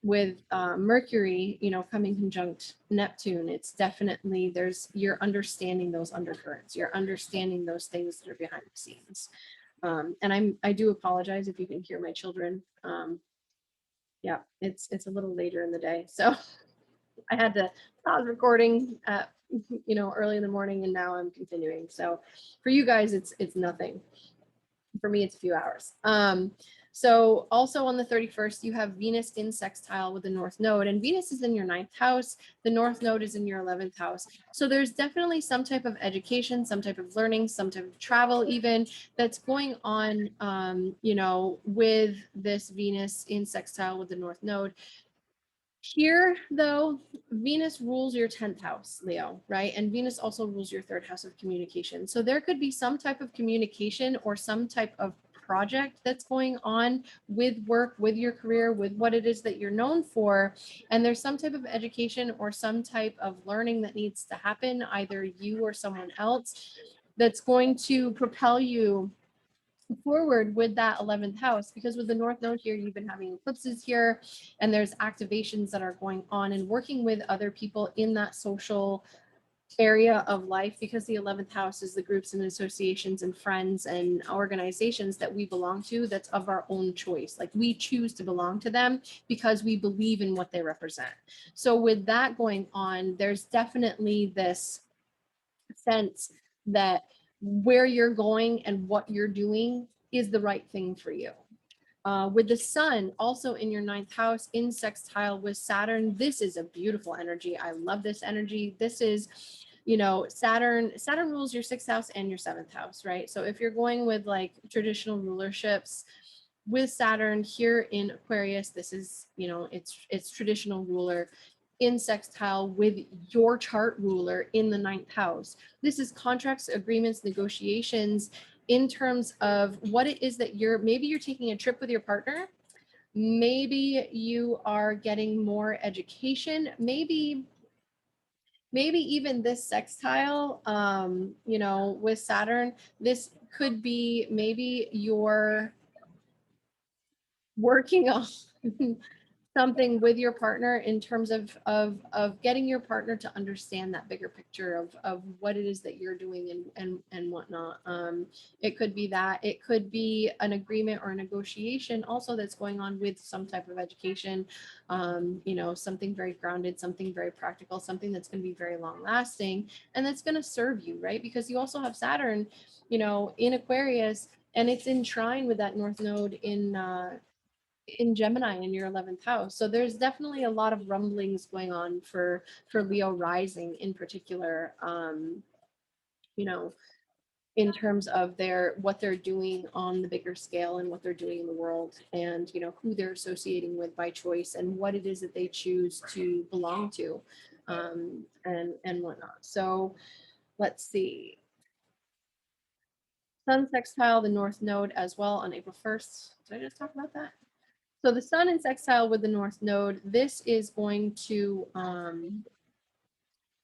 Mercury, coming conjunct Neptune, it's definitely you're understanding those undercurrents, you're understanding those things that are behind the scenes. And I do apologize if you can hear my children. Yeah, it's a little later in the day, so I had to pause recording at early in the morning, and now I'm continuing. So for you guys, it's nothing. For me, it's a few hours. So also on the 31st, you have Venus in sextile with the North Node, and Venus is in your 9th house. The North Node is in your 11th house. So there's definitely some type of education, some type of learning, some type of travel even that's going on, with this Venus in sextile with the North Node. Here, though, Venus rules your 10th house, Leo, right? And Venus also rules your 3rd house of communication. So there could be some type of communication or some type of project that's going on with work, with your career, with what it is that you're known for. And there's some type of education or some type of learning that needs to happen, either you or someone else, that's going to propel you forward with that 11th house. Because with the North Node here, you've been having eclipses here, and there's activations that are going on, and working with other people in that social area of life, because the 11th house is the groups and associations and friends and organizations that we belong to, that's of our own choice. Like, we choose to belong to them because we believe in what they represent. So with that going on, there's definitely this sense that where you're going and what you're doing is the right thing for you. With the sun also in your 9th house in sextile with Saturn, this is a beautiful energy. I love this energy. This is, Saturn rules your 6th house and your 7th house, right? So if you're going with like traditional rulerships, with Saturn here in Aquarius, this is, it's traditional ruler in sextile with your chart ruler in the 9th house. This is contracts, agreements, negotiations in terms of what it is that maybe you're taking a trip with your partner. Maybe you are getting more education. Maybe even this sextile, with Saturn, this could be maybe you're working on something with your partner in terms of getting your partner to understand that bigger picture of what it is that you're doing and whatnot. It could be that. It could be an agreement or a negotiation also that's going on with some type of education, something very grounded, something very practical, something that's going to be very long lasting, and that's going to serve you, right? Because you also have Saturn, in Aquarius, and it's in trine with that North Node in Gemini in your 11th house. So there's definitely a lot of rumblings going on for Leo rising in particular, in terms of what they're doing on the bigger scale and what they're doing in the world, and who they're associating with by choice and what it is that they choose to belong to, and whatnot. So let's see. Sun sextile the North Node as well on April 1st. Did I just talk about that? So the sun in sextile with the North Node, this is going to,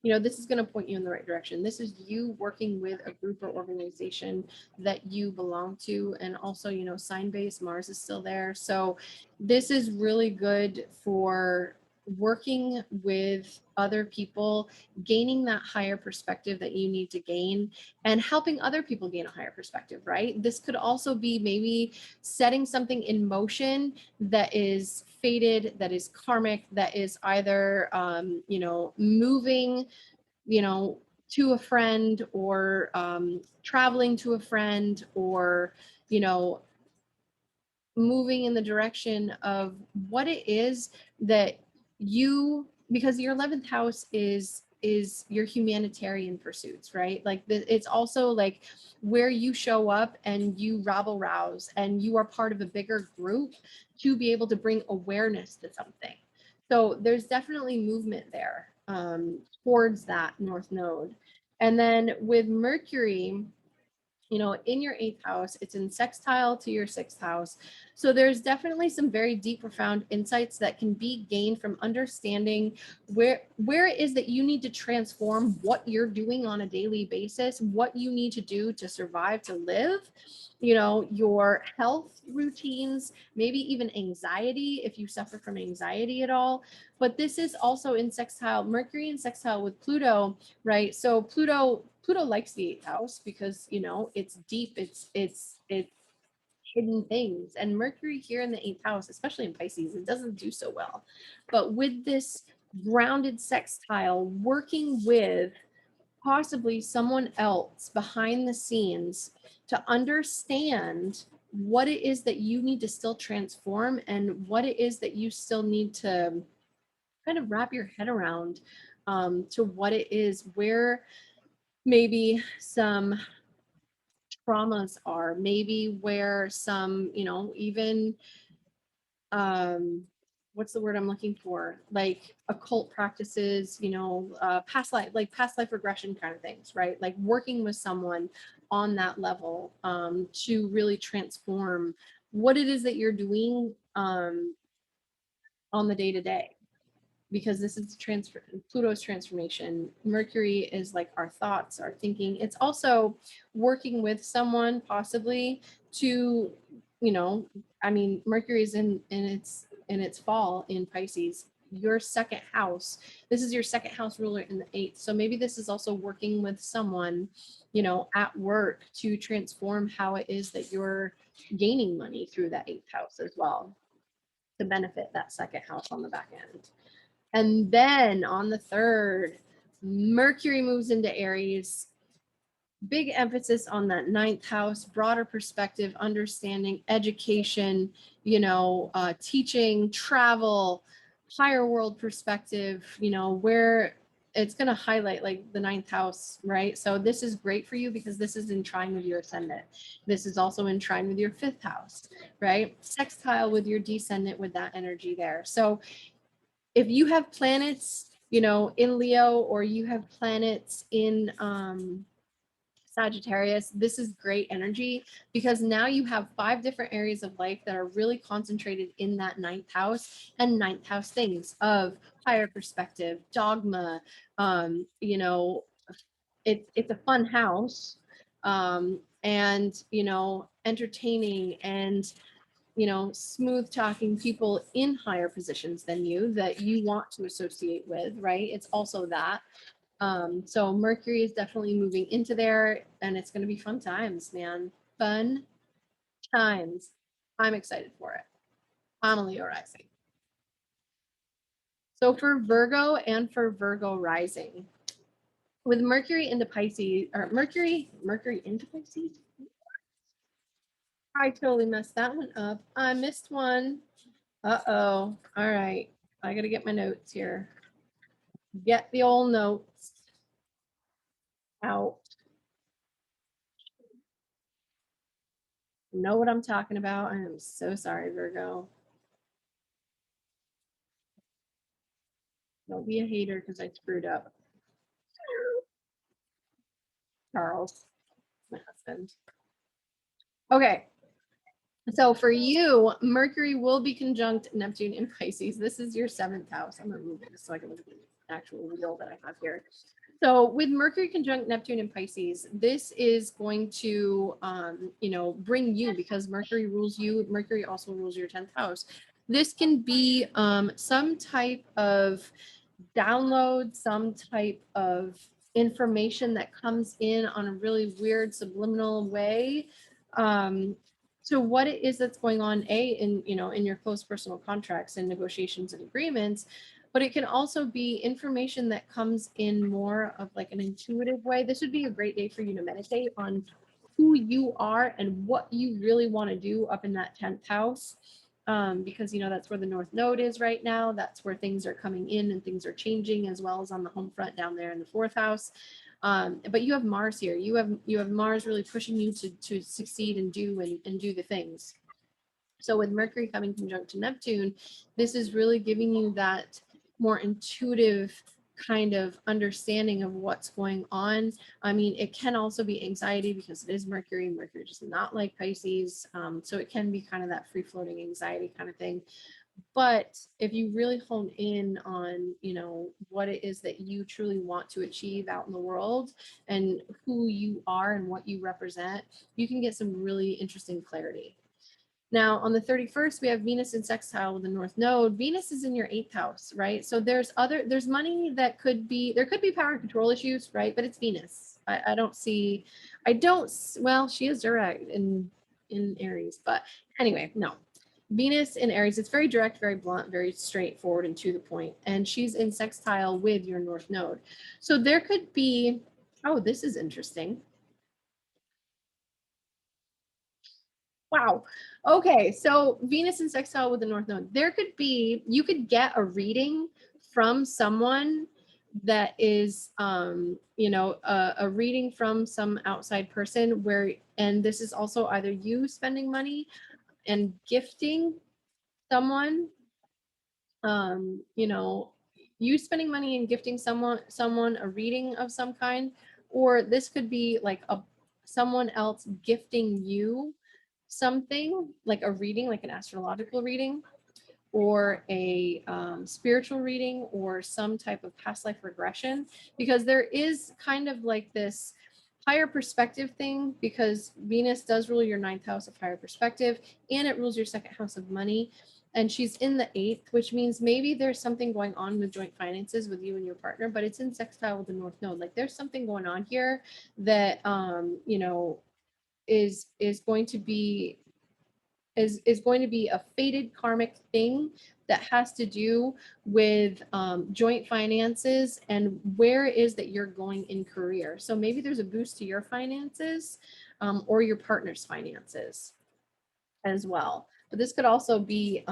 this is going to point you in the right direction. This is you working with a group or organization that you belong to. And also, sign-based, Mars is still there. So this is really good for working with other people, gaining that higher perspective that you need to gain, and helping other people gain a higher perspective, right? This could also be maybe setting something in motion that is fated, that is karmic, that is either, moving, to a friend, or traveling to a friend, or, moving in the direction of what it is that because your 11th house is is your humanitarian pursuits, right? Like it's also like where you show up and you rabble rouse and you are part of a bigger group to be able to bring awareness to something. So there's definitely movement there towards that North Node. And then with Mercury, you know, in your 8th house, it's in sextile to your 6th house. So there's definitely some very deep, profound insights that can be gained from understanding where it is that you need to transform what you're doing on a daily basis, what you need to do to survive, to live, you know, your health routines, maybe even anxiety, if you suffer from anxiety at all. But this is also in sextile, Mercury and sextile with Pluto, right? So Pluto likes the 8th house because, you know, it's deep, it's hidden things. And Mercury here in the 8th house, especially in Pisces, it doesn't do so well. But with this grounded sextile, working with possibly someone else behind the scenes to understand what it is that you need to still transform and what it is that you still need to kind of wrap your head around, to what it is, where maybe some traumas are, maybe where some, you know, even what's the word I'm looking for, like occult practices, you know, past life regression kind of things, right? Like working with someone on that level to really transform what it is that you're doing on the day to day, because this is Pluto's transformation. Mercury is like our thoughts, our thinking. It's also working with someone possibly to, you know, I mean, Mercury is in its fall in Pisces. Your 2nd house, this is your 2nd house ruler in the 8th. So maybe this is also working with someone, you know, at work to transform how it is that you're gaining money through that 8th house as well, to benefit that 2nd house on the back end. And then on the 3rd, Mercury moves into Aries. Big emphasis on that 9th house, broader perspective, understanding, education, you know, teaching, travel, higher world perspective, you know, where it's going to highlight like the 9th house, right? So this is great for you because this is in trine with your ascendant. This is also in trine with your 5th house, right? Sextile with your descendant with that energy there. So if you have planets, you know, in Leo, or you have planets in Sagittarius, this is great energy because now you have 5 different areas of life that are really concentrated in that 9th house, and 9th house things of higher perspective, dogma, you know, it's a fun house, and, you know, entertaining and, you know, smooth talking people in higher positions than you that you want to associate with, right? It's also that. So Mercury is definitely moving into there, and it's going to be fun times, man. Fun times. I'm excited for it. I'm a Leo rising. So for Virgo and for Virgo rising, with Mercury into Pisces, or Mercury into Pisces, I totally messed that one up. I missed one. Uh-oh. All right. I got to get my notes here. Get the old notes out. Know what I'm talking about. I am so sorry, Virgo. Don't be a hater because I screwed up. Charles, my husband. Okay. So for you, Mercury will be conjunct Neptune in Pisces. This is your 7th house. I'm going to move this so I can look at the actual wheel that I have here. So with Mercury conjunct Neptune in Pisces, this is going to, you know, bring you, because Mercury rules you. Mercury also rules your 10th house. This can be some type of download, some type of information that comes in on a really weird subliminal way, to what it is that's going on, in, you know, in your close personal contracts and negotiations and agreements. But it can also be information that comes in more of like an intuitive way. This would be a great day for you to meditate on who you are and what you really want to do up in that 10th house. because, you know, that's where the North Node is right now. That's where things are coming in and things are changing, as well as on the home front down there in the 4th house. But you have Mars here. You have Mars really pushing you to succeed and do the things. So with Mercury coming conjunct to Neptune, this is really giving you that more intuitive kind of understanding of what's going on. I mean, it can also be anxiety because it is Mercury. Mercury does not like Pisces. So it can be kind of that free floating anxiety kind of thing. But if you really hone in on, you know, what it is that you truly want to achieve out in the world and who you are and what you represent, you can get some really interesting clarity. Now, on the 31st, we have Venus in sextile with the North Node. Venus is in your 8th house, right? So there's money that could be, there could be power and control issues, right? But it's Venus. Well, she is direct in Aries, but anyway, no. Venus in Aries, it's very direct, very blunt, very straightforward and to the point. And she's in sextile with your North Node. So there could be, oh, this is interesting. Wow. Okay. So Venus in sextile with the North Node. There could be, you could get a reading from someone that is, you know, a reading from some outside person where, and this is also either you spending money and gifting someone, you know, you spending money and gifting someone a reading of some kind, or this could be like someone else gifting you something like a reading, like an astrological reading, or a spiritual reading, or some type of past life regression, because there is kind of like this higher perspective thing, because Venus does rule your 9th house of higher perspective, and it rules your 2nd house of money. And she's in the 8th, which means maybe there's something going on with joint finances with you and your partner, but it's in sextile with the North Node. Like there's something going on here that, you know, is going to be a fated karmic thing that has to do with joint finances and where it is that you're going in career. So maybe there's a boost to your finances or your partner's finances as well. But this could also be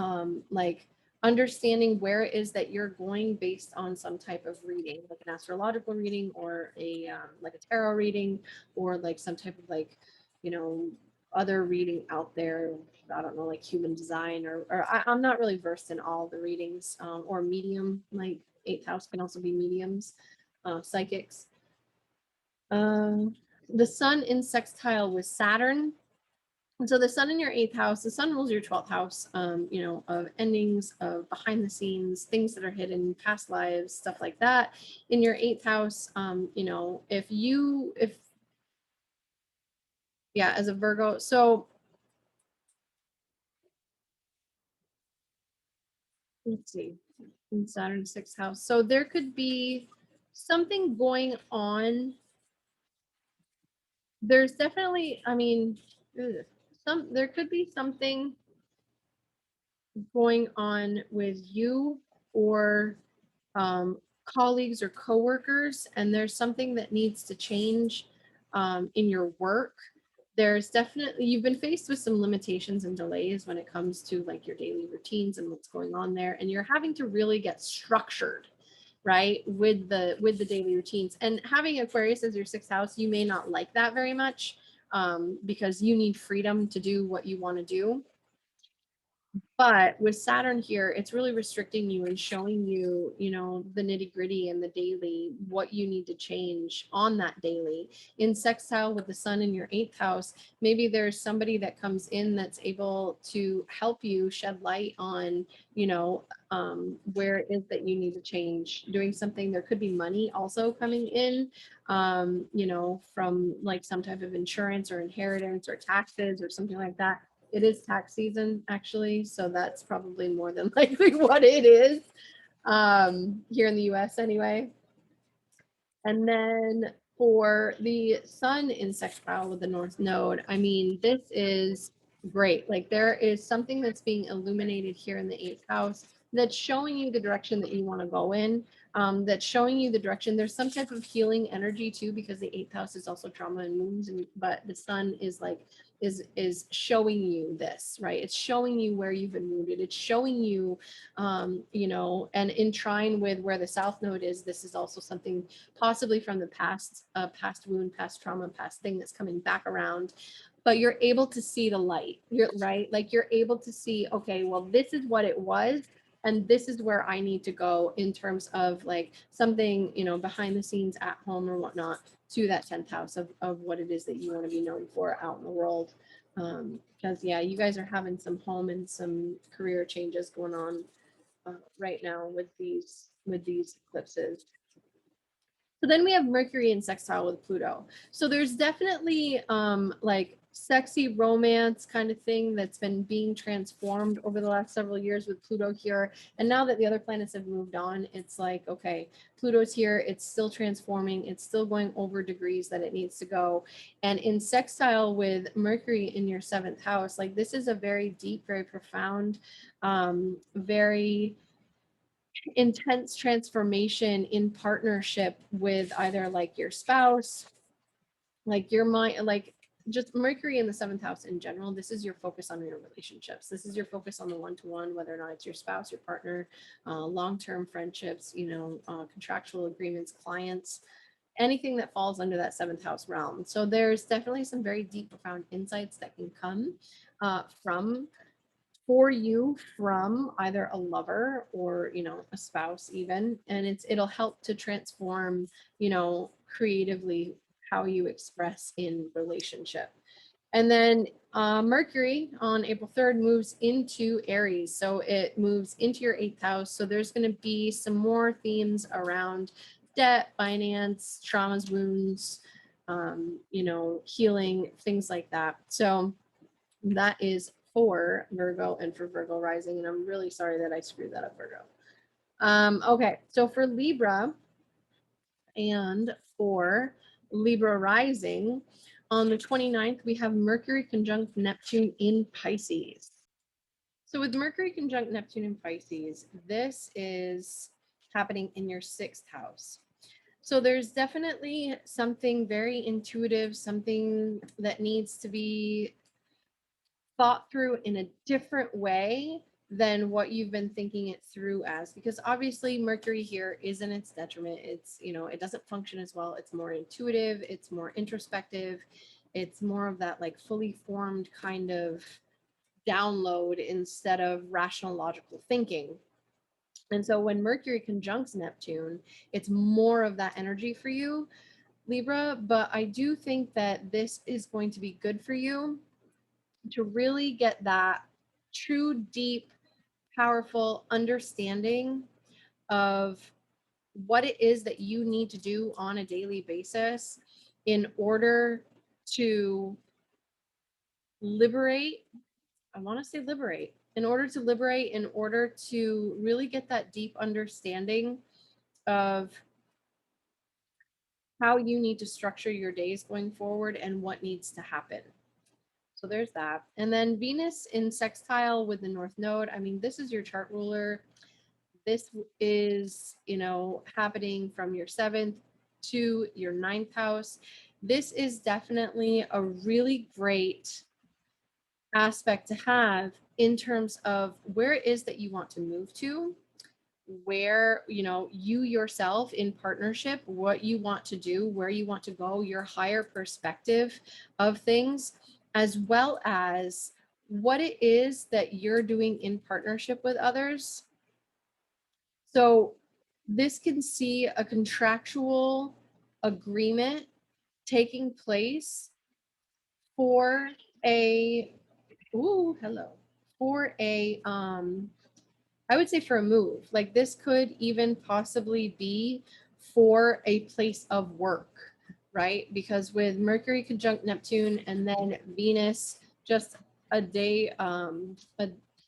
like understanding where it is that you're going based on some type of reading, like an astrological reading, or a like a tarot reading, or like some type of like, you know, other reading out there. I don't know, like human design, or I'm not really versed in all the readings, or medium, like 8th house can also be mediums, psychics. The sun in sextile with Saturn. And so the sun in your 8th house, the sun rules your 12th house, you know, of endings, of behind the scenes, things that are hidden, past lives, stuff like that. In your 8th house, you know, yeah, as a Virgo. So let's see, in Saturn 6th house. So there could be something going on. There's definitely, I mean, there could be something going on with you or colleagues or coworkers, and there's something that needs to change in your work. There's definitely, you've been faced with some limitations and delays when it comes to like your daily routines and what's going on there, and you're having to really get structured, right, with the daily routines. And having Aquarius as your 6th house, you may not like that very much, because you need freedom to do what you want to do. But with Saturn here, it's really restricting you and showing you, you know, the nitty gritty and the daily, what you need to change on that daily. In sextile with the sun in your 8th house, maybe there's somebody that comes in that's able to help you shed light on, you know, where it is that you need to change, doing something. There could be money also coming in, you know, from like some type of insurance or inheritance or taxes or something like that. It is tax season, actually, so that's probably more than likely what it is, here in the US anyway. And then for the sun in sextile with the North Node, I mean, this is great. Like there is something that's being illuminated here in the 8th house that's showing you the direction that you want to go in. that's showing you the direction. There's some type of healing energy too, because the 8th house is also trauma and wounds, but the sun is like is showing you this, right? It's showing you where you've been wounded. It's showing you, you know, and in trine with where the south node is, this is also something possibly from the past, past wound, past trauma, past thing that's coming back around. But you're able to see the light. You're right, like you're able to see, okay, well, this is what it was, and this is where I need to go in terms of like something, you know, behind the scenes at home or whatnot, to that 10th house of what it is that you want to be known for out in the world. Because yeah, you guys are having some home and some career changes going on right now with these eclipses. So then we have Mercury and Sextile with Pluto. So there's definitely like sexy romance kind of thing that's been being transformed over the last several years with Pluto here. And now that the other planets have moved on, it's like, okay, Pluto's here, it's still transforming, it's still going over degrees that it needs to go. And in sextile with Mercury in your 7th house, like this is a very deep, very profound, very intense transformation in partnership with either like your spouse, like your mind, like just Mercury in the 7th house in general. This is your focus on your relationships. This is your focus on the one-to-one, whether or not it's your spouse, your partner, long-term friendships, you know, contractual agreements, clients, anything that falls under that 7th house realm. So there's definitely some very deep, profound insights that can come for you from either a lover or, you know, a spouse even, and it'll help to transform, you know, creatively how you express in relationship. And then Mercury on April 3rd moves into Aries, so it moves into your 8th house. So there's going to be some more themes around debt, finance, traumas, wounds, you know, healing, things like that. So that is for Virgo and for Virgo rising. And I'm really sorry that I screwed that up, Virgo. Okay, so for Libra and for Libra rising, on the 29th, we have Mercury conjunct Neptune in Pisces. So with Mercury conjunct Neptune in Pisces, this is happening in your 6th house. So there's definitely something very intuitive, something that needs to be thought through in a different way than what you've been thinking it through as, because obviously Mercury here is in its detriment. It's, you know, it doesn't function as well. It's more intuitive, it's more introspective, it's more of that like fully formed kind of download instead of rational logical thinking. And so when Mercury conjuncts Neptune, it's more of that energy for you, Libra. But I do think that this is going to be good for you to really get that true, deep, powerful understanding of what it is that you need to do on a daily basis in order to liberate. I want to say liberate. In order to liberate, in order to really get that deep understanding of how you need to structure your days going forward and what needs to happen. So there's that. And then Venus in sextile with the North Node. I mean, this is your chart ruler. This is, you know, happening from your 7th to your 9th house. This is definitely a really great aspect to have in terms of where it is that you want to move to, where, you know, you yourself in partnership, what you want to do, where you want to go, your higher perspective of things, as well as what it is that you're doing in partnership with others. So this can see a contractual agreement taking place for a, for a, I would say for a move. Like this could even possibly be for a place of work, right? Because with Mercury conjunct Neptune and then Venus just a day, a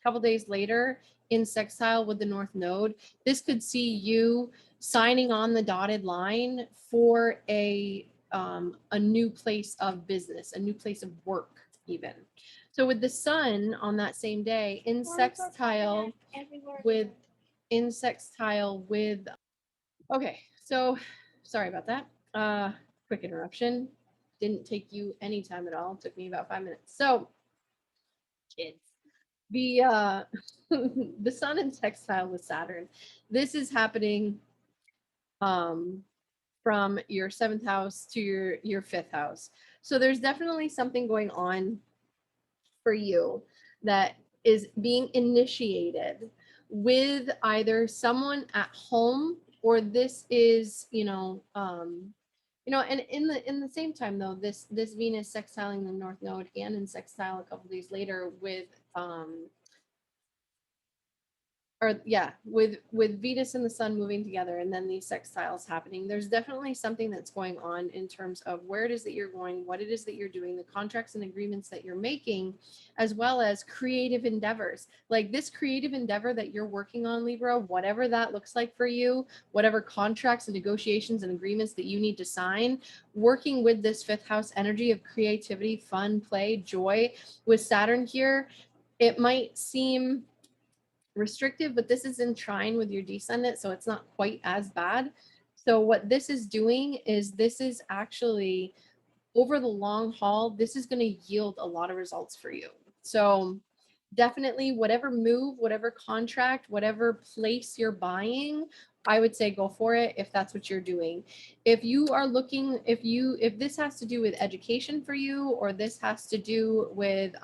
couple days later in sextile with the North Node, this could see you signing on the dotted line for a new place of business, a new place of work even. So with the sun on that same day in sextile with Okay, so sorry about that. Quick interruption. Didn't take you any time at all. It took me about 5 minutes. So, kids, the the sun in sextile with Saturn. This is happening from your 7th house to your 5th house. So there's definitely something going on for you that is being initiated with either someone at home, or this is, and in the same time though, this Venus sextiling the North Node and in sextile a couple days later with with Venus and the sun moving together and then these sextiles happening, there's definitely something that's going on in terms of where it is that you're going, what it is that you're doing, the contracts and agreements that you're making, as well as creative endeavors. Like this creative endeavor that you're working on, Libra, whatever that looks like for you, whatever contracts and negotiations and agreements that you need to sign, working with this 5th house energy of creativity, fun, play, joy with Saturn here, it might seem restrictive, but this is in trine with your descendant, so it's not quite as bad. So what this is doing is this is actually, over the long haul, this is going to yield a lot of results for you. So definitely whatever move, whatever contract, whatever place you're buying, I would say go for it if that's what you're doing. If you are looking, if this has to do with education for you, or this has to do with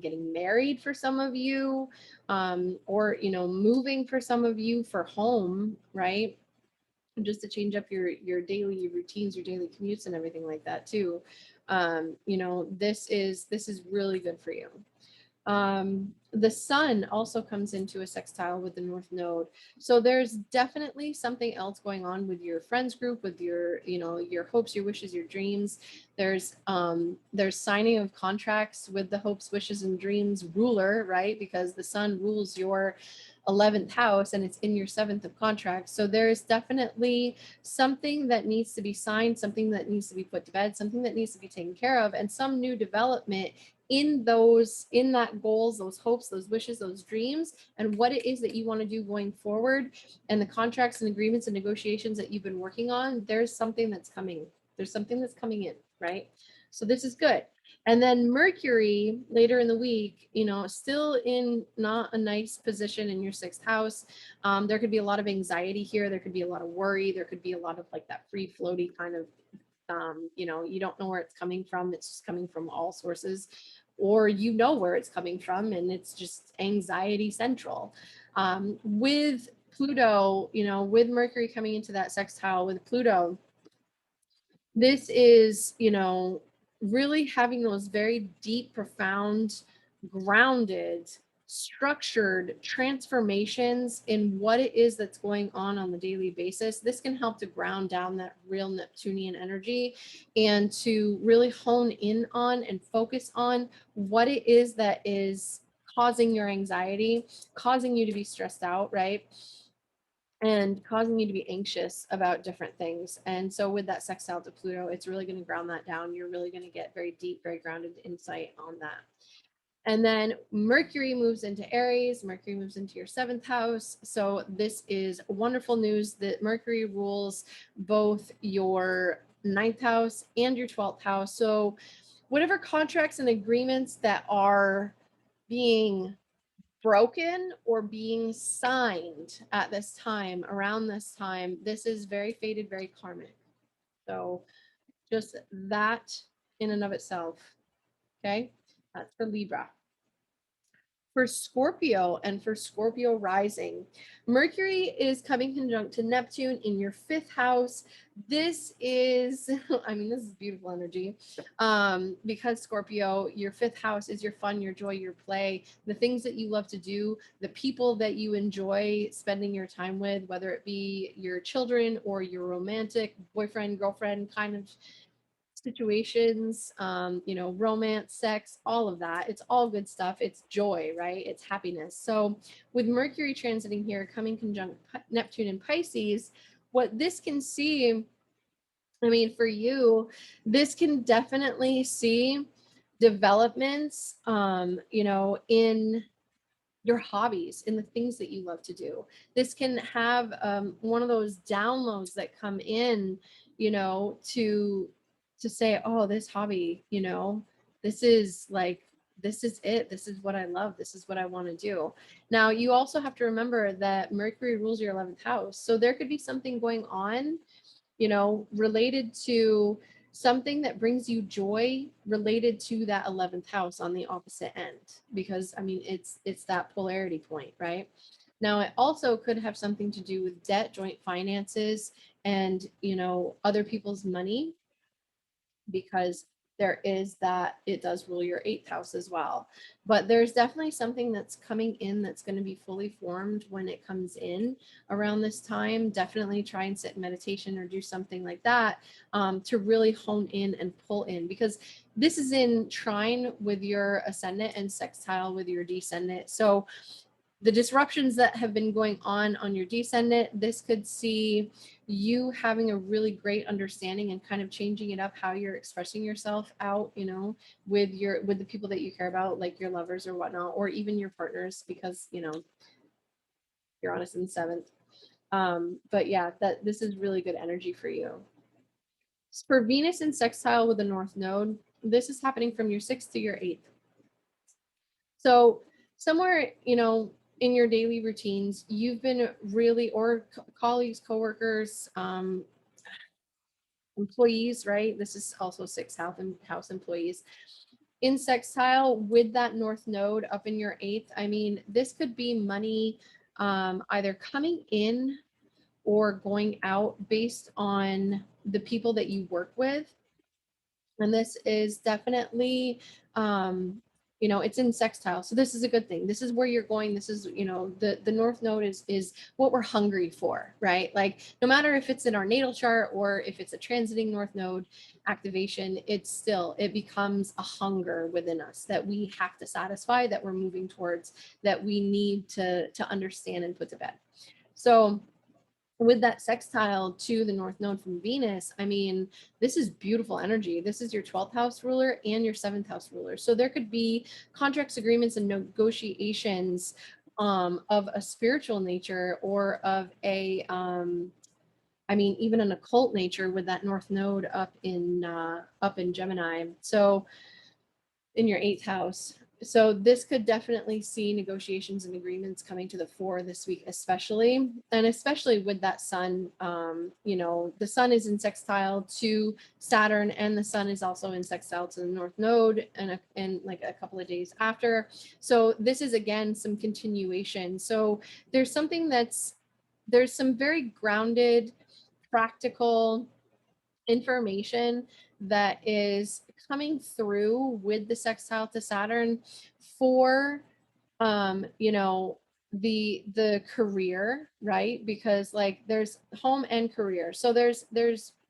getting married for some of you, or moving for some of you for home, right? Just to change up your daily routines, your daily commutes and everything like that too. This is really good for you. The sun also comes into a sextile with the North Node. So there's definitely something else going on with your friends group, with your hopes, your wishes, your dreams. There's signing of contracts with the hopes, wishes, and dreams ruler, right? Because the sun rules your 11th house and it's in your 7th of contracts. So there's definitely something that needs to be signed, something that needs to be put to bed, something that needs to be taken care of, and some new development in that goals, those hopes, those wishes, those dreams, and what it is that you want to do going forward, and the contracts and agreements and negotiations that you've been working on. There's something that's coming. There's something that's coming in, right? So this is good. And then Mercury later in the week, still in not a nice position in your 6th house. There could be a lot of anxiety here. There could be a lot of worry. There could be a lot of like that free floaty kind of, you don't know where it's coming from. It's just coming from all sources, or where it's coming from, and it's just anxiety central. With Pluto, with Mercury coming into that sextile with Pluto, this is, really having those very deep, profound, grounded, structured transformations in what it is that's going on the daily basis. This can help to ground down that real Neptunian energy and to really hone in on and focus on what it is that is causing your anxiety, causing you to be stressed out, right? And causing you to be anxious about different things. And so with that sextile to Pluto, it's really going to ground that down. You're really going to get very deep, very grounded insight on that. And then Mercury moves into Aries. Mercury moves into your 7th house. So this is wonderful news that Mercury rules both your 9th house and your 12th house. So whatever contracts and agreements that are being broken or being signed at this time, around this time, this is very fated, very karmic. So just that in and of itself. Okay, that's for Libra. For Scorpio and for Scorpio rising, Mercury is coming conjunct to Neptune in your 5th house. This is, this is beautiful energy, because Scorpio, your 5th house is your fun, your joy, your play, the things that you love to do, the people that you enjoy spending your time with, whether it be your children or your romantic boyfriend, girlfriend kind of situations, romance, sex, all of that. It's all good stuff. It's joy, right? It's happiness. So with Mercury transiting here, coming conjunct Neptune and Pisces, what this can see, for you, this can definitely see developments, in your hobbies and the things that you love to do. This can have one of those downloads that come in, you know, to say, oh, this hobby, you know, this is like, this is it. This is what I love. This is what I want to do. Now, you also have to remember that Mercury rules your 11th house. So there could be something going on, you know, related to something that brings you joy related to that 11th house on the opposite end, because I mean, it's that polarity point, right? Now, it also could have something to do with debt, joint finances, and, you know, other people's money, because there is that, it does rule your 8th house as well. But there's definitely something that's coming in that's going to be fully formed when it comes in around this time. Definitely try and sit in meditation or do something like that, to really hone in and pull in, because this is in trine with your ascendant and sextile with your descendant. So the disruptions that have been going on your descendant, this could see you having a really great understanding and kind of changing it up how you're expressing yourself out, you know, with the people that you care about, like your lovers or whatnot, or even your partners, because, you know, you're on us in 7th. But yeah, that this is really good energy for you. For Venus in sextile with the North Node, this is happening from your 6th to your 8th. So somewhere, you know, in your daily routines, you've been really, or colleagues, coworkers, employees, right? This is also 6th house employees in sextile with that North Node up in your 8th. I mean, this could be money either coming in or going out based on the people that you work with. And this is definitely, you know, it's in sextile. So this is a good thing. This is where you're going. This is, you know, the North Node is what we're hungry for, right? Like no matter if it's in our natal chart or if it's a transiting North Node activation, it's still, it becomes a hunger within us that we have to satisfy, that we're moving towards, that we need to understand and put to bed. So with that sextile to the North Node from Venus, I mean, this is beautiful energy. This is your 12th house ruler and your 7th house ruler. So there could be contracts, agreements, and negotiations of a spiritual nature, or of a, I mean, even an occult nature with that North Node up in Gemini. So in your 8th house. So this could definitely see negotiations and agreements coming to the fore this week, especially, and especially with that sun. You know, the sun is in sextile to Saturn, and the sun is also in sextile to the North Node, and like a couple of days after. So this is again some continuation. So there's something there's some very grounded, practical information that is coming through with the sextile to Saturn for you know, the career, right? Because like there's home and career. So there's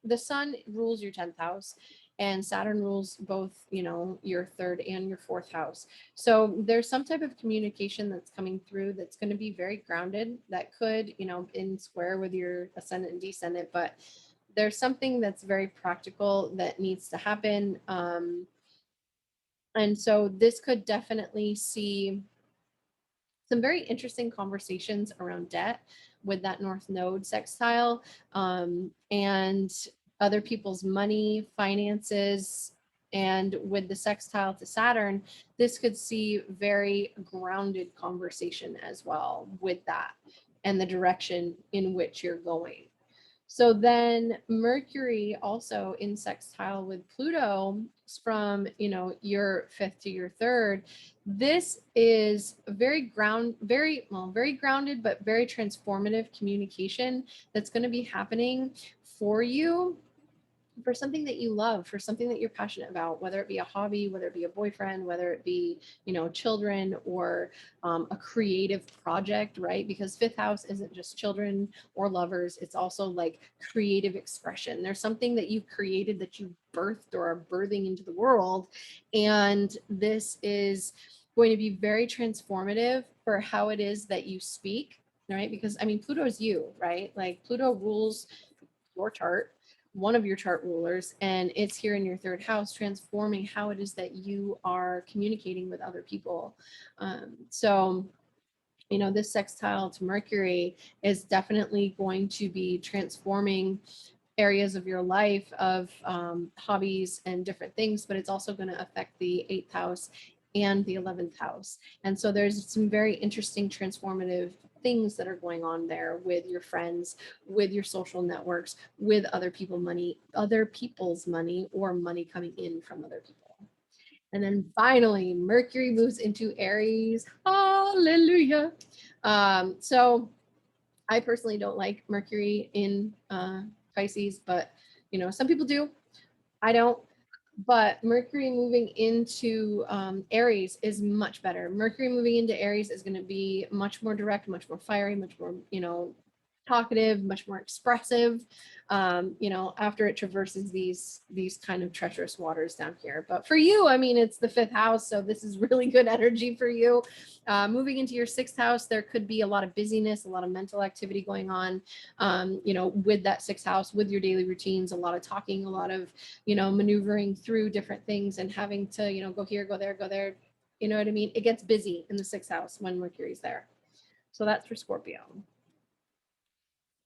the sun rules your 10th house, and Saturn rules both, you know, your 3rd and your 4th house. So there's some type of communication that's coming through that's going to be very grounded, that could, you know, in square with your ascendant and descendant, but there's something that's very practical that needs to happen. And so this could definitely see some very interesting conversations around debt with that North Node sextile, and other people's money, finances. And with the sextile to Saturn, this could see very grounded conversation as well with that, and the direction in which you're going. So then Mercury also in sextile with Pluto from, you know, your 5th to your 3rd. This is very grounded, but very transformative communication that's going to be happening for you, for something that you love, for something that you're passionate about, whether it be a hobby, whether it be a boyfriend, whether it be, you know, children, or a creative project, right? Because 5th house isn't just children or lovers. It's also like creative expression. There's something that you've created, that you birthed or are birthing into the world. And this is going to be very transformative for how it is that you speak, right? Because I mean, Pluto is you, right? Like Pluto rules your chart, one of your chart rulers, and it's here in your 3rd house, transforming how it is that you are communicating with other people. So You know, this sextile to Mercury is definitely going to be transforming areas of your life of hobbies and different things, but it's also going to affect the 8th house and the 11th house. And so there's some very interesting transformative things that are going on there with your friends, with your social networks, with other people's money, or money coming in from other people. And then finally, Mercury moves into Aries. Hallelujah. So I personally don't like Mercury in Pisces, but you know, some people do. I don't. But Mercury moving into Aries is much better. Mercury moving into Aries is going to be much more direct, much more fiery, much more, you know, talkative, much more expressive, you know, after it traverses these kind of treacherous waters down here. But for you, I mean, it's the 5th house, so this is really good energy for you. Moving into your 6th house, there could be a lot of busyness, a lot of mental activity going on, you know, with that 6th house, with your daily routines, a lot of talking, a lot of, you know, maneuvering through different things and having to, you know, go here, go there, go there. You know what I mean? It gets busy in the 6th house when Mercury's there. So that's for Scorpio.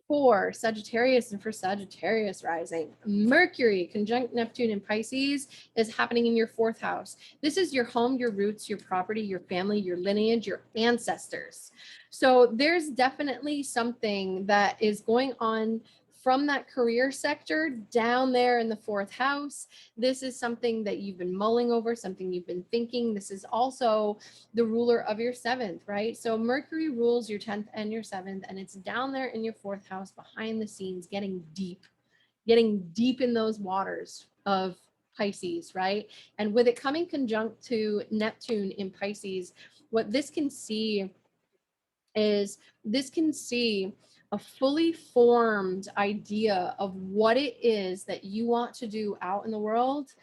For Sagittarius and for Sagittarius rising, Mercury conjunct Neptune in Pisces is happening in your 4th house. This is your home, your roots, your property, your family, your lineage, your ancestors. So there's definitely something that is going on from that career sector down there in the 4th house. This is something that you've been mulling over, something you've been thinking. This is also the ruler of your 7th, right? So Mercury rules your 10th and your 7th, and it's down there in your 4th house behind the scenes, getting deep in those waters of Pisces, right? And with it coming conjunct to Neptune in Pisces, what this can see is a fully formed idea of what it is that you want to do out in the world,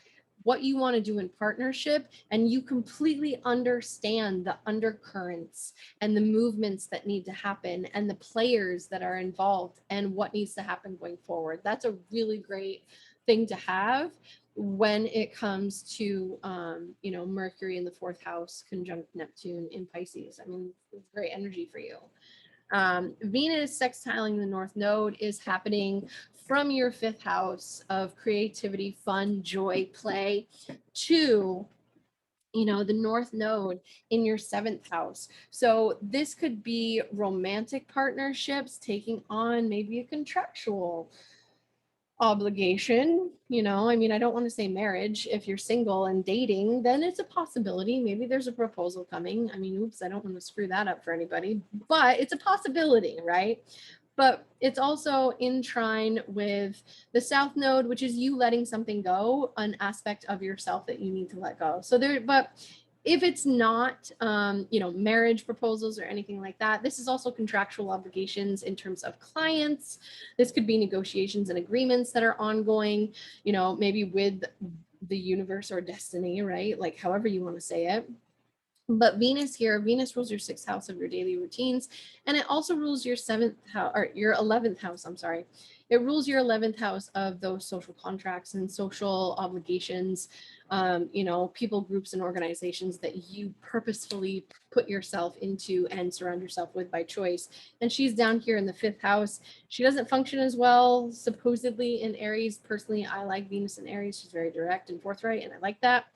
what you want to do in partnership, and you completely understand the undercurrents and the movements that need to happen and the players that are involved and what needs to happen going forward. That's a really great thing to have when it comes to you know, Mercury in the 4th house conjunct Neptune in Pisces. I mean, it's great energy for you. Venus sextiling the North Node is happening from your 5th house of creativity, fun, joy, play to, you know, the North Node in your 7th house. So this could be romantic partnerships taking on maybe a contractual obligation. You know, I mean, I don't want to say marriage. If you're single and dating, then it's a possibility. Maybe there's a proposal coming. I mean, oops, I don't want to screw that up for anybody, but it's a possibility, right? But it's also in trine with the South Node, which is you letting something go, an aspect of yourself that you need to let go. So there, but if it's not, you know, marriage proposals or anything like that, this is also contractual obligations in terms of clients. This could be negotiations and agreements that are ongoing, you know, maybe with the universe or destiny, right? Like however you want to say it. But Venus here, Venus rules your 6th house of your daily routines, and it also rules your 7th house, or your 11th house, I'm sorry. It rules your 11th house of those social contracts and social obligations, you know, people, groups, and organizations that you purposefully put yourself into and surround yourself with by choice. And she's down here in the 5th house. She doesn't function as well, supposedly, in Aries. Personally, I like Venus in Aries. She's very direct and forthright, and I like that.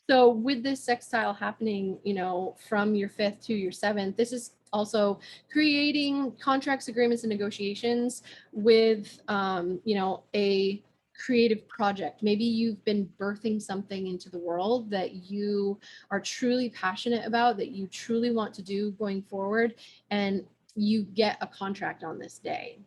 So with this sextile happening, you know, from your 5th to your 7th, this is also creating contracts, agreements, and negotiations with, you know, a creative project. Maybe you've been birthing something into the world that you are truly passionate about, that you truly want to do going forward, and you get a contract on this day.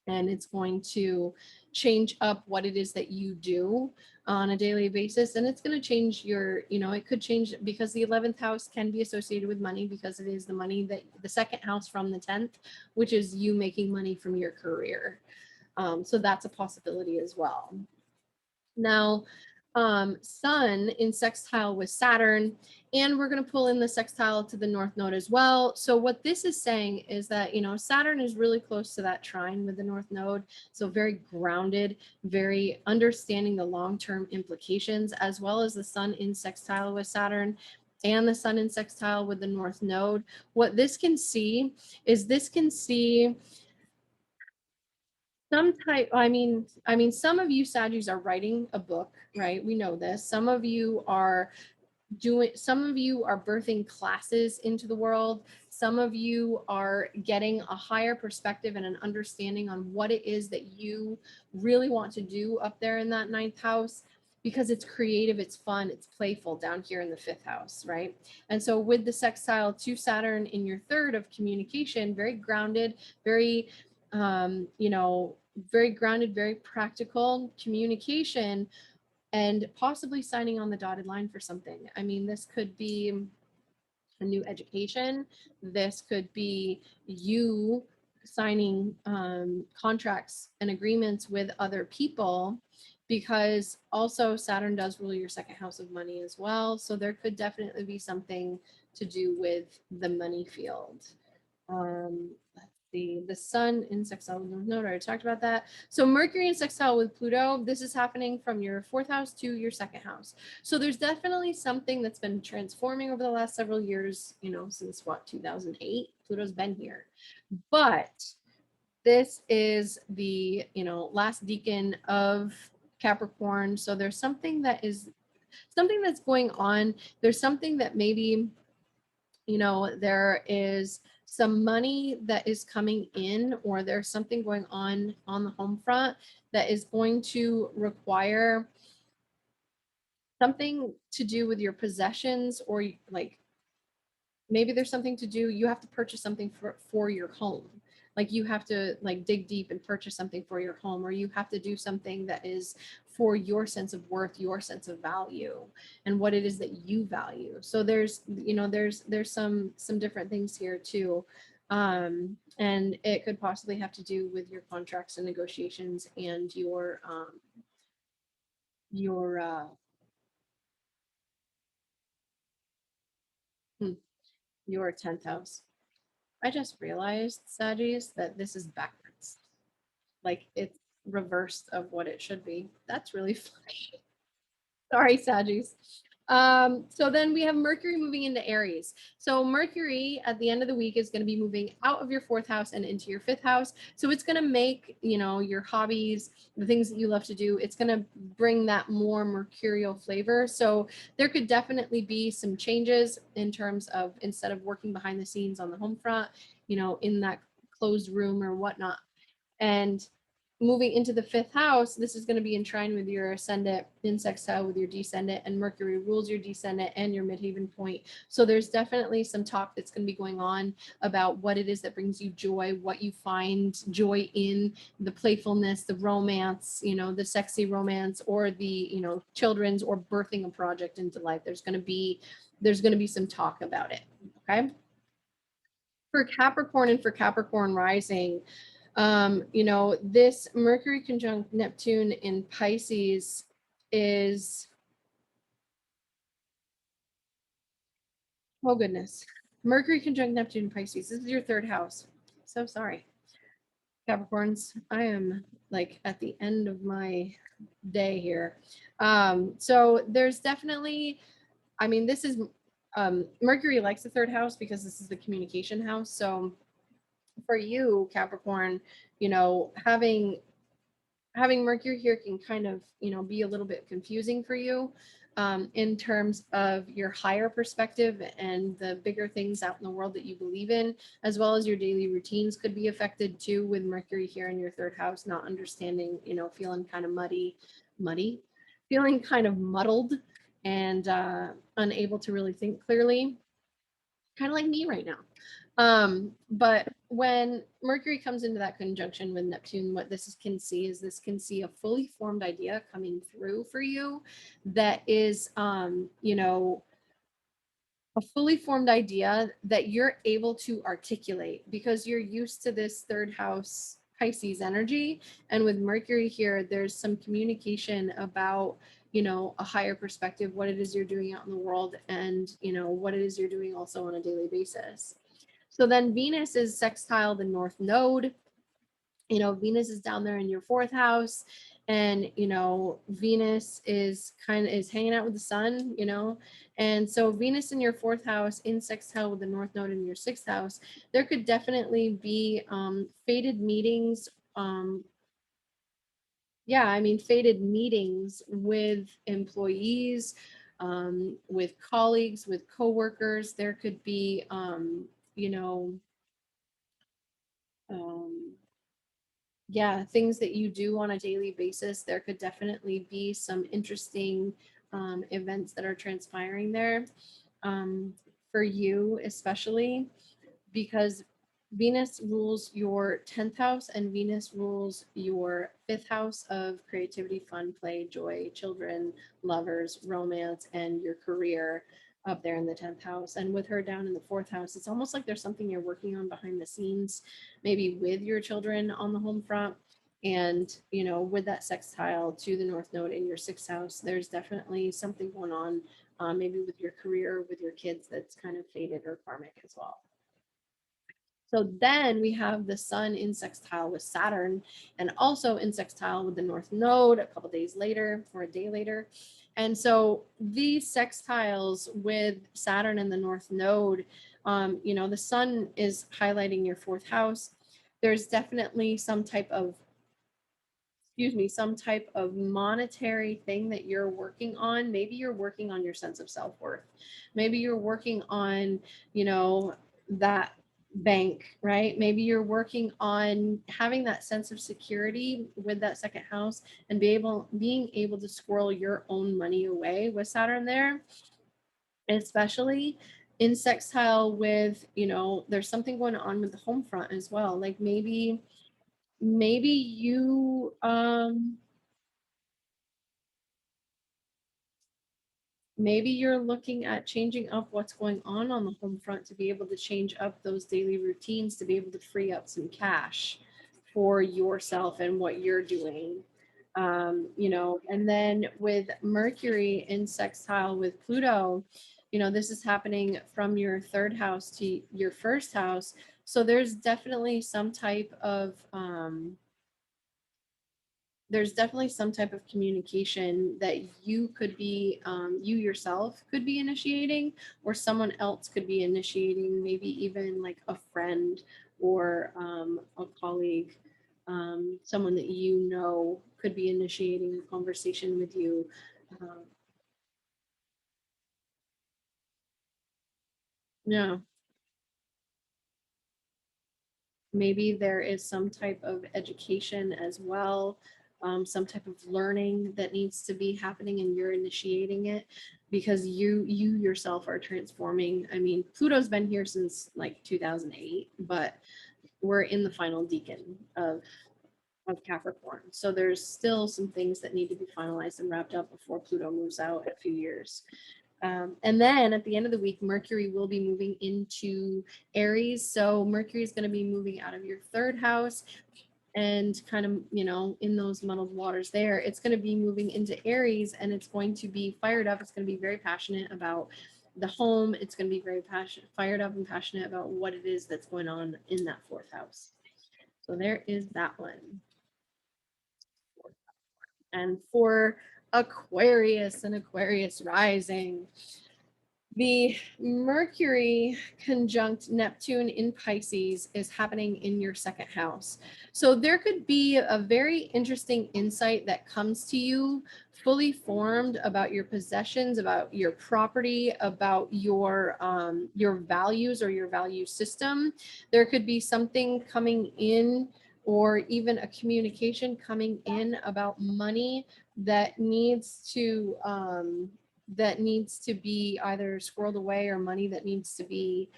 And it's going to change up what it is that you do on a daily basis. And it's going to change your, you know, it could change because the 11th house can be associated with money because it is the money that the 2nd house from the 10th, which is you making money from your career. So that's a possibility as well. Now, Sun in sextile with Saturn, and we're going to pull in the sextile to the North Node as well. So what this is saying is that, you know, Saturn is really close to that trine with the North Node. So very grounded, very understanding the long-term implications, as well as the Sun in sextile with Saturn and the sun in sextile with the north node. What this can see is some type, I mean, some of you Saggies are writing a book, right? We know this. Some of you are birthing classes into the world. Some of you are getting a higher perspective and an understanding on what it is that you really want to do up there in that ninth house, because it's creative, it's fun, it's playful down here in the fifth house, right? And so with the sextile to Saturn in your third of communication, very grounded, very, very grounded, very practical communication, and possibly signing on the dotted line for something. I mean, this could be a new education. This could be you signing contracts and agreements with other people, because also Saturn does rule your second house of money as well. So there could definitely be something to do with the money field. Let's see, the sun in sextile with North Node, I already talked about that. So Mercury in sextile with Pluto, this is happening from your fourth house to your second house. So there's definitely something that's been transforming over the last several years, since what, 2008? Pluto's been here. But this is the, last decan of Capricorn. So there's something that's going on. There's something that maybe, there is some money that is coming in, or there's something going on the home front that is going to require something to do with your possessions, or like maybe there's something to do, you have to purchase something for your home. Like you have to dig deep and purchase something for your home, or you have to do something that is for your sense of worth, your sense of value, and what it is that you value. So there's some different things here too. And it could possibly have to do with your contracts and negotiations and your 10th house. I just realized, Saggies, that this is backwards. Like it's reversed of what it should be. That's really funny. Sorry, Saggies. So then we have Mercury moving into Aries. So Mercury at the end of the week is going to be moving out of your fourth house and into your fifth house. So it's going to make, your hobbies, the things that you love to do, it's going to bring that more mercurial flavor. So there could definitely be some changes in terms of, instead of working behind the scenes on the home front, in that closed room or whatnot. And moving into the fifth house, this is going to be in trine with your ascendant, in sextile with your descendant, and Mercury rules your descendant and your midheaven point. So there's definitely some talk that's going to be going on about what it is that brings you joy, what you find joy in, the playfulness, the romance, the sexy romance, or the, children's or birthing a project into life. There's going to be some talk about it. Okay. For Capricorn and for Capricorn rising, this Mercury conjunct Neptune in Pisces is, oh goodness, Mercury conjunct Neptune in Pisces. This is your third house. So sorry, Capricorns. I am at the end of my day here. So there's definitely, this is, Mercury likes the third house because this is the communication house. So for you, Capricorn, having Mercury here can kind of, be a little bit confusing for you in terms of your higher perspective and the bigger things out in the world that you believe in, as well as your daily routines could be affected too with Mercury here in your third house, not understanding, feeling kind of feeling kind of muddled and unable to really think clearly, kind of like me right now. But when Mercury comes into that conjunction with Neptune, what this can see is a fully formed idea coming through for you that is, a fully formed idea that you're able to articulate because you're used to this third house Pisces energy. And with Mercury here, there's some communication about, a higher perspective, what it is you're doing out in the world, and, what it is you're doing also on a daily basis. So then Venus is sextile the North Node. Venus is down there in your fourth house. and Venus is hanging out with the sun, and so Venus in your fourth house in sextile with the north node in your sixth house, there could definitely be fated meetings. Yeah, I mean, fated meetings with employees, with colleagues, with coworkers. There could be you know um, yeah, things that you do on a daily basis. There could definitely be some interesting events that are transpiring there, um, for you, especially because Venus rules your 10th house and Venus rules your 5th house of creativity, fun, play, joy, children, lovers, romance, and your career up there in the 10th house. And with her down in the 4th house, it's almost like there's something you're working on behind the scenes, maybe with your children on the home front. And, with that sextile to the north node in your 6th house, there's definitely something going on, maybe with your career, with your kids, that's kind of fated or karmic as well. So then we have the sun in sextile with Saturn and also in sextile with the north node a couple days later or a day later. And so these sextiles with Saturn and the north node, the sun is highlighting your fourth house. There's definitely some type of monetary thing that you're working on. Maybe you're working on your sense of self-worth. Maybe you're working on, that bank, right? Maybe you're working on having that sense of security with that second house and being able to squirrel your own money away with Saturn there, especially in sextile with, there's something going on with the home front as well. Like maybe you maybe you're looking at changing up what's going on the home front to be able to change up those daily routines, to be able to free up some cash for yourself and what you're doing. And then with Mercury in sextile with Pluto, this is happening from your third house to your first house. So there's definitely some type of communication that you could be, you yourself could be initiating, or someone else could be initiating, maybe even like a friend or a colleague, someone that could be initiating a conversation with you. Yeah. Maybe there is some type of education as well, some type of learning that needs to be happening and you're initiating it because you yourself are transforming. I mean, Pluto's been here since like 2008, but we're in the final decan of Capricorn. So there's still some things that need to be finalized and wrapped up before Pluto moves out in a few years. And then at the end of the week, Mercury will be moving into Aries. So Mercury is going to be moving out of your third house and kind of, in those muddled waters there. It's going to be moving into Aries and it's going to be fired up. It's going to be very passionate about the home. It's going to be very fired up and passionate about what it is that's going on in that fourth house. So there is that one. And for Aquarius and Aquarius rising, the Mercury conjunct Neptune in Pisces is happening in your second house. So there could be a very interesting insight that comes to you fully formed about your possessions, about your property, about your values or your value system. There could be something coming in or even a communication coming in about money that needs to be either squirreled away or money that needs to be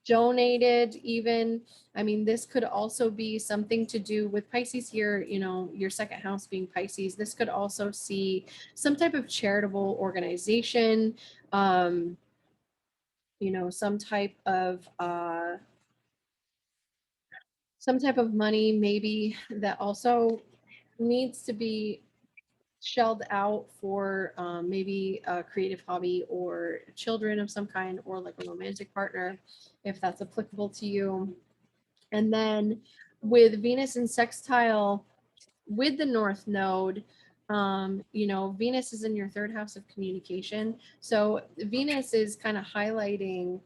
donated even. I mean, this could also be something to do with Pisces here, your second house being Pisces. This could also see some type of charitable organization, some type of money maybe that also needs to be shelled out for maybe a creative hobby or children of some kind, or like a romantic partner, if that's applicable to you. And then with Venus and sextile with the North Node, you know, Venus is in your third house of communication. So Venus is kind of highlighting,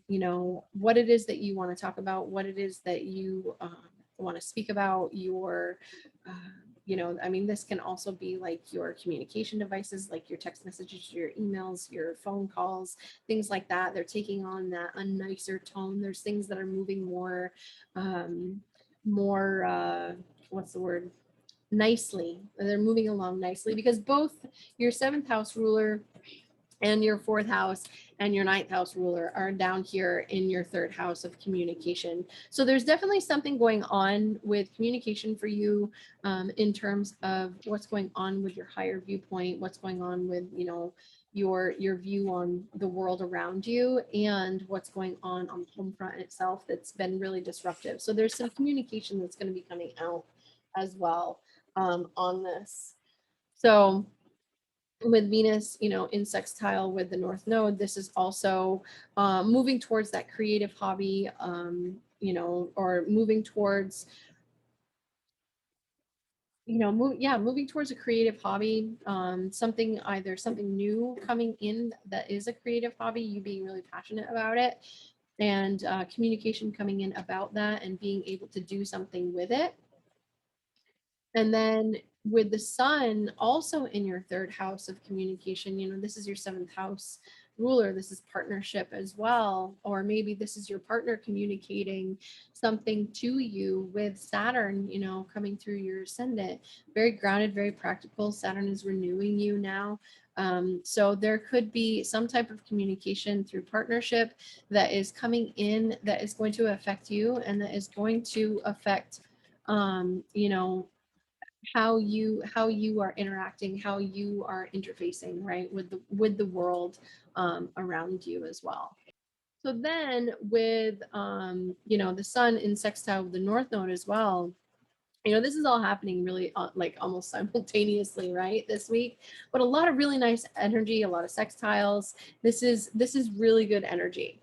you know, what it is that you want to talk about, what it is that you want to speak about, your, you know, I mean, this can also be like your communication devices, like your text messages, your emails, your phone calls, things like that. They're taking on that a nicer tone. There's things that are moving more, what's the word? Nicely. They're moving along nicely because both your seventh house ruler and your fourth house and your ninth house ruler are down here in your third house of communication. So there's definitely something going on with communication for you, in terms of what's going on with your higher viewpoint, what's going on with, you know, your view on the world around you, and what's going on the home front itself that's been really disruptive. So there's some communication that's going to be coming out as well, on this. So with Venus, you know, in sextile with the North Node, this is also moving towards that creative hobby, you know, or moving towards, you know, moving towards a creative hobby, something, either something new coming in that is a creative hobby, you being really passionate about it, and communication coming in about that and being able to do something with it. And then with the sun also in your third house of communication, you know, this is your seventh house ruler. This is partnership as well. Or maybe this is your partner communicating something to you with Saturn, you know, coming through your ascendant. Very grounded, very practical. Saturn is renewing you now. So there could be some type of communication through partnership that is coming in that is going to affect you and that is going to affect, you know, how you are interacting, how you are interfacing, right, with the world around you as well. So then with you know, the sun in sextile with the North Node as well, you know, this is all happening really like almost simultaneously, right, this week, but a lot of really nice energy, a lot of sextiles. This is really good energy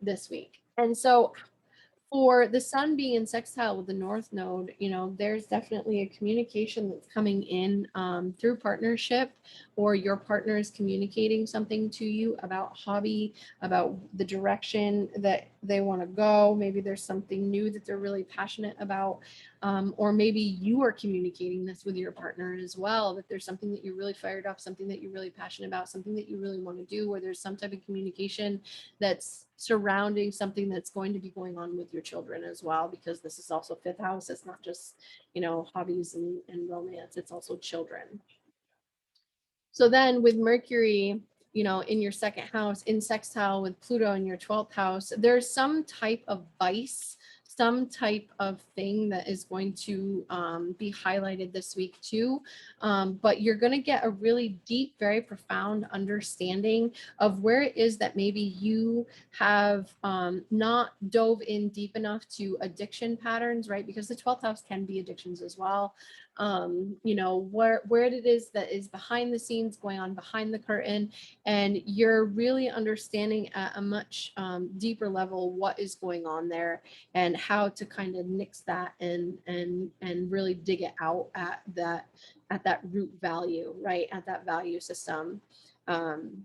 this week. And so for the sun being in sextile with the North Node, you know, there's definitely a communication that's coming in through partnership, or your partner is communicating something to you about hobby, about the direction that they want to go. Maybe there's something new that they're really passionate about, or maybe you are communicating this with your partner as well, that there's something that you're really fired up, something that you're really passionate about, something that you really want to do, or there's some type of communication that's surrounding something that's going to be going on with your children as well, because this is also fifth house. It's not just, you know, hobbies and romance, it's also children. So then with Mercury, you know, in your second house, in sextile with Pluto in your 12th house, there's some type of vice, some type of thing that is going to be highlighted this week too. But you're going to get a really deep, very profound understanding of where it is that maybe you have not dove in deep enough to addiction patterns, right? Because the 12th house can be addictions as well. You know, where it is that is behind the scenes, going on behind the curtain, and you're really understanding at a much deeper level what is going on there and how to kind of nix that and really dig it out at that root value, right, at that value system, and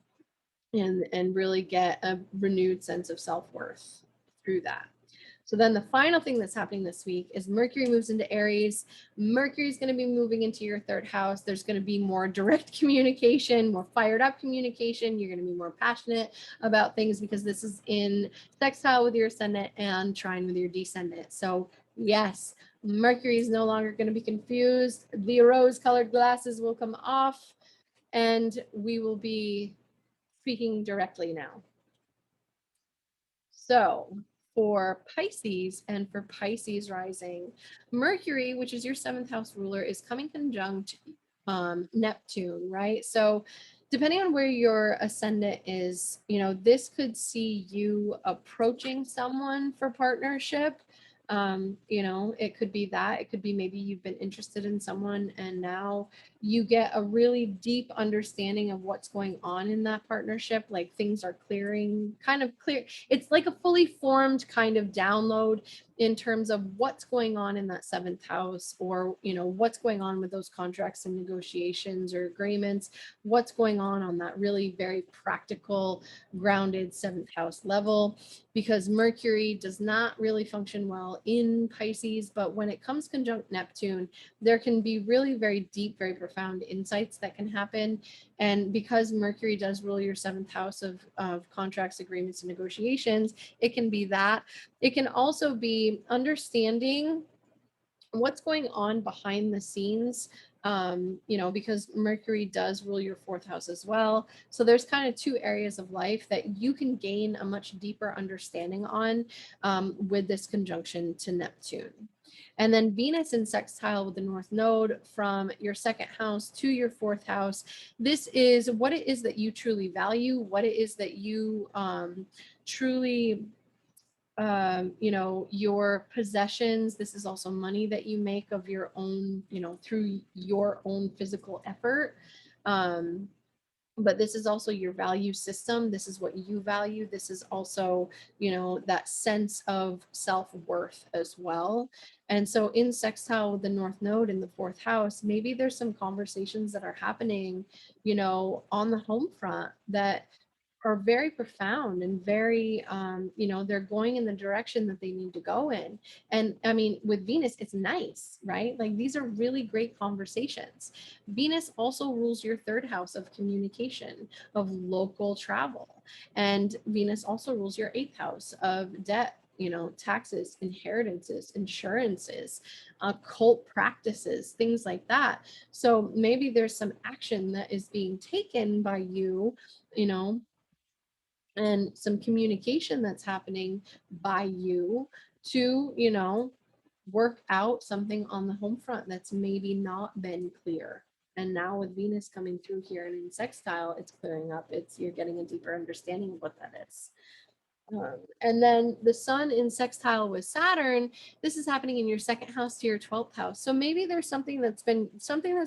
really get a renewed sense of self-worth through that. So then the final thing that's happening this week is Mercury moves into Aries. Mercury is going to be moving into your third house. There's going to be more direct communication, more fired up communication. You're going to be more passionate about things because this is in sextile with your ascendant and trine with your descendant. So yes, Mercury is no longer going to be confused. The rose-colored glasses will come off and we will be speaking directly now. So for Pisces and for Pisces rising, Mercury, which is your seventh house ruler, is coming conjunct Neptune, right? So depending on where your ascendant is, you know, this could see you approaching someone for partnership. You know, it could be that, it could be maybe you've been interested in someone and now you get a really deep understanding of what's going on in that partnership. Like things are clearing, kind of clear. It's like a fully formed kind of download in terms of what's going on in that seventh house, or, you know, what's going on with those contracts and negotiations or agreements, what's going on that really very practical, grounded seventh house level, because Mercury does not really function well in Pisces. But when it comes conjunct Neptune, there can be really very deep, very profound insights that can happen. And because Mercury does rule your seventh house of contracts, agreements, and negotiations, it can be that. It can also be understanding what's going on behind the scenes, you know, because Mercury does rule your fourth house as well. So there's kind of two areas of life that you can gain a much deeper understanding on with this conjunction to Neptune. And then Venus in sextile with the North Node from your second house to your fourth house. This is what it is that you truly value, what it is that you truly, you know, your possessions. This is also money that you make of your own, you know, through your own physical effort. But this is also your value system. This is what you value. This is also, you know, that sense of self-worth as well. And so in sextile with the North Node in the fourth house, maybe there's some conversations that are happening, you know, on the home front that are very profound and very, you know, they're going in the direction that they need to go in. And I mean, with Venus, it's nice, right? Like these are really great conversations. Venus also rules your third house of communication, of local travel. And Venus also rules your eighth house of debt, you know, taxes, inheritances, insurances, occult practices, things like that. So maybe there's some action that is being taken by you, you know, and some communication that's happening by you to, you know, work out something on the home front that's maybe not been clear. And now with Venus coming through here and in sextile, it's clearing up. You're getting a deeper understanding of what that is. And then the sun in sextile with Saturn, this is happening in your second house to your 12th house. So maybe there's something that's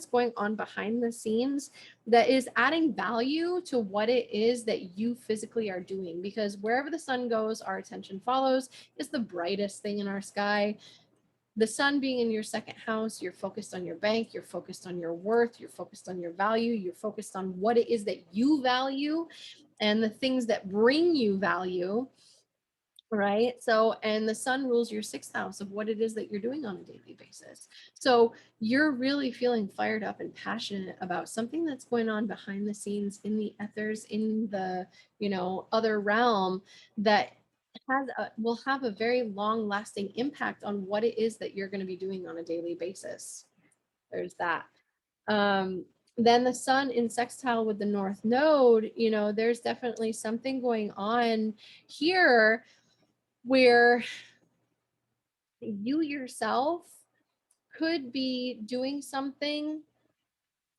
going on behind the scenes that is adding value to what it is that you physically are doing, because wherever the sun goes, our attention follows is the brightest thing in our sky. The sun being in your second house, you're focused on your bank, you're focused on your worth, you're focused on your value, you're focused on what it is that you value and the things that bring you value, right? So, and the sun rules your sixth house of what it is that you're doing on a daily basis. So you're really feeling fired up and passionate about something that's going on behind the scenes in the ethers, in the, you know, other realm that will have a very long lasting impact on what it is that you're going to be doing on a daily basis. There's that. Then the sun in sextile with the North Node, you know, there's definitely something going on here where you yourself could be doing something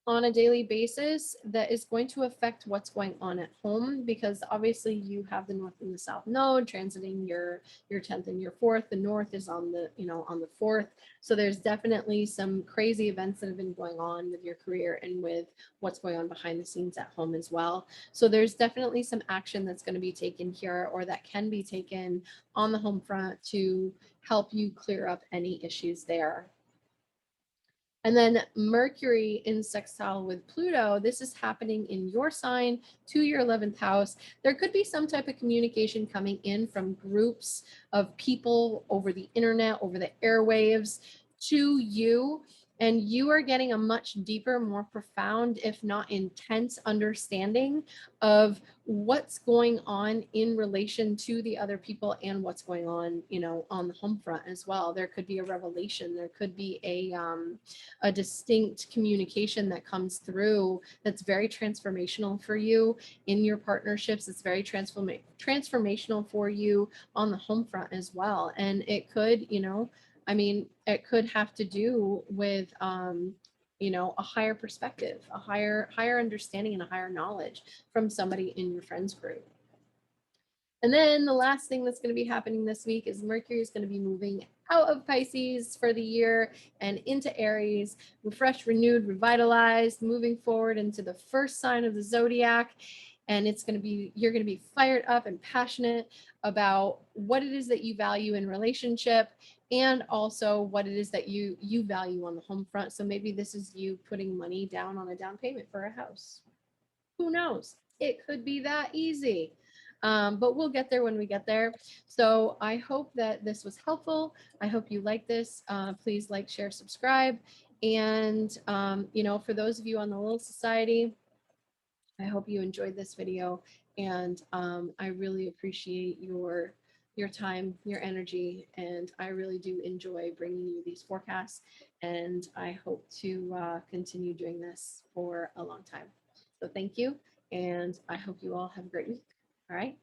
on a daily basis that is going to affect what's going on at home, because obviously you have the North and the South Node transiting your 10th and your 4th. The North is on the, you know, on the 4th. So there's definitely some crazy events that have been going on with your career and with what's going on behind the scenes at home as well. So there's definitely some action that's going to be taken here, or that can be taken on the home front to help you clear up any issues there. And then Mercury in sextile with Pluto, this is happening in your sign to your 11th house. There could be some type of communication coming in from groups of people over the internet, over the airwaves to you. And you are getting a much deeper, more profound, if not intense, understanding of what's going on in relation to the other people and what's going on, you know, on the home front as well. There could be a revelation. There could be a distinct communication that comes through that's very transformational for you in your partnerships. It's very transformational for you on the home front as well. And it could, you know, I mean, it could have to do with, you know, a higher perspective, a higher understanding and a higher knowledge from somebody in your friends group. And then the last thing that's going to be happening this week is Mercury is going to be moving out of Pisces for the year and into Aries, refreshed, renewed, revitalized, moving forward into the first sign of the zodiac. And it's going to be, you're going to be fired up and passionate about what it is that you value in relationship, and also what it is that you value on the home front. So maybe this is you putting money down on a down payment for a house. Who knows? It could be that easy. But we'll get there when we get there. So I hope that this was helpful. I hope you like this. Please like, share, subscribe. And, for those of you on the Lilith Society, I hope you enjoyed this video. And I really appreciate your time, your energy, and I really do enjoy bringing you these forecasts. And I hope to continue doing this for a long time. So thank you. And I hope you all have a great week. All right.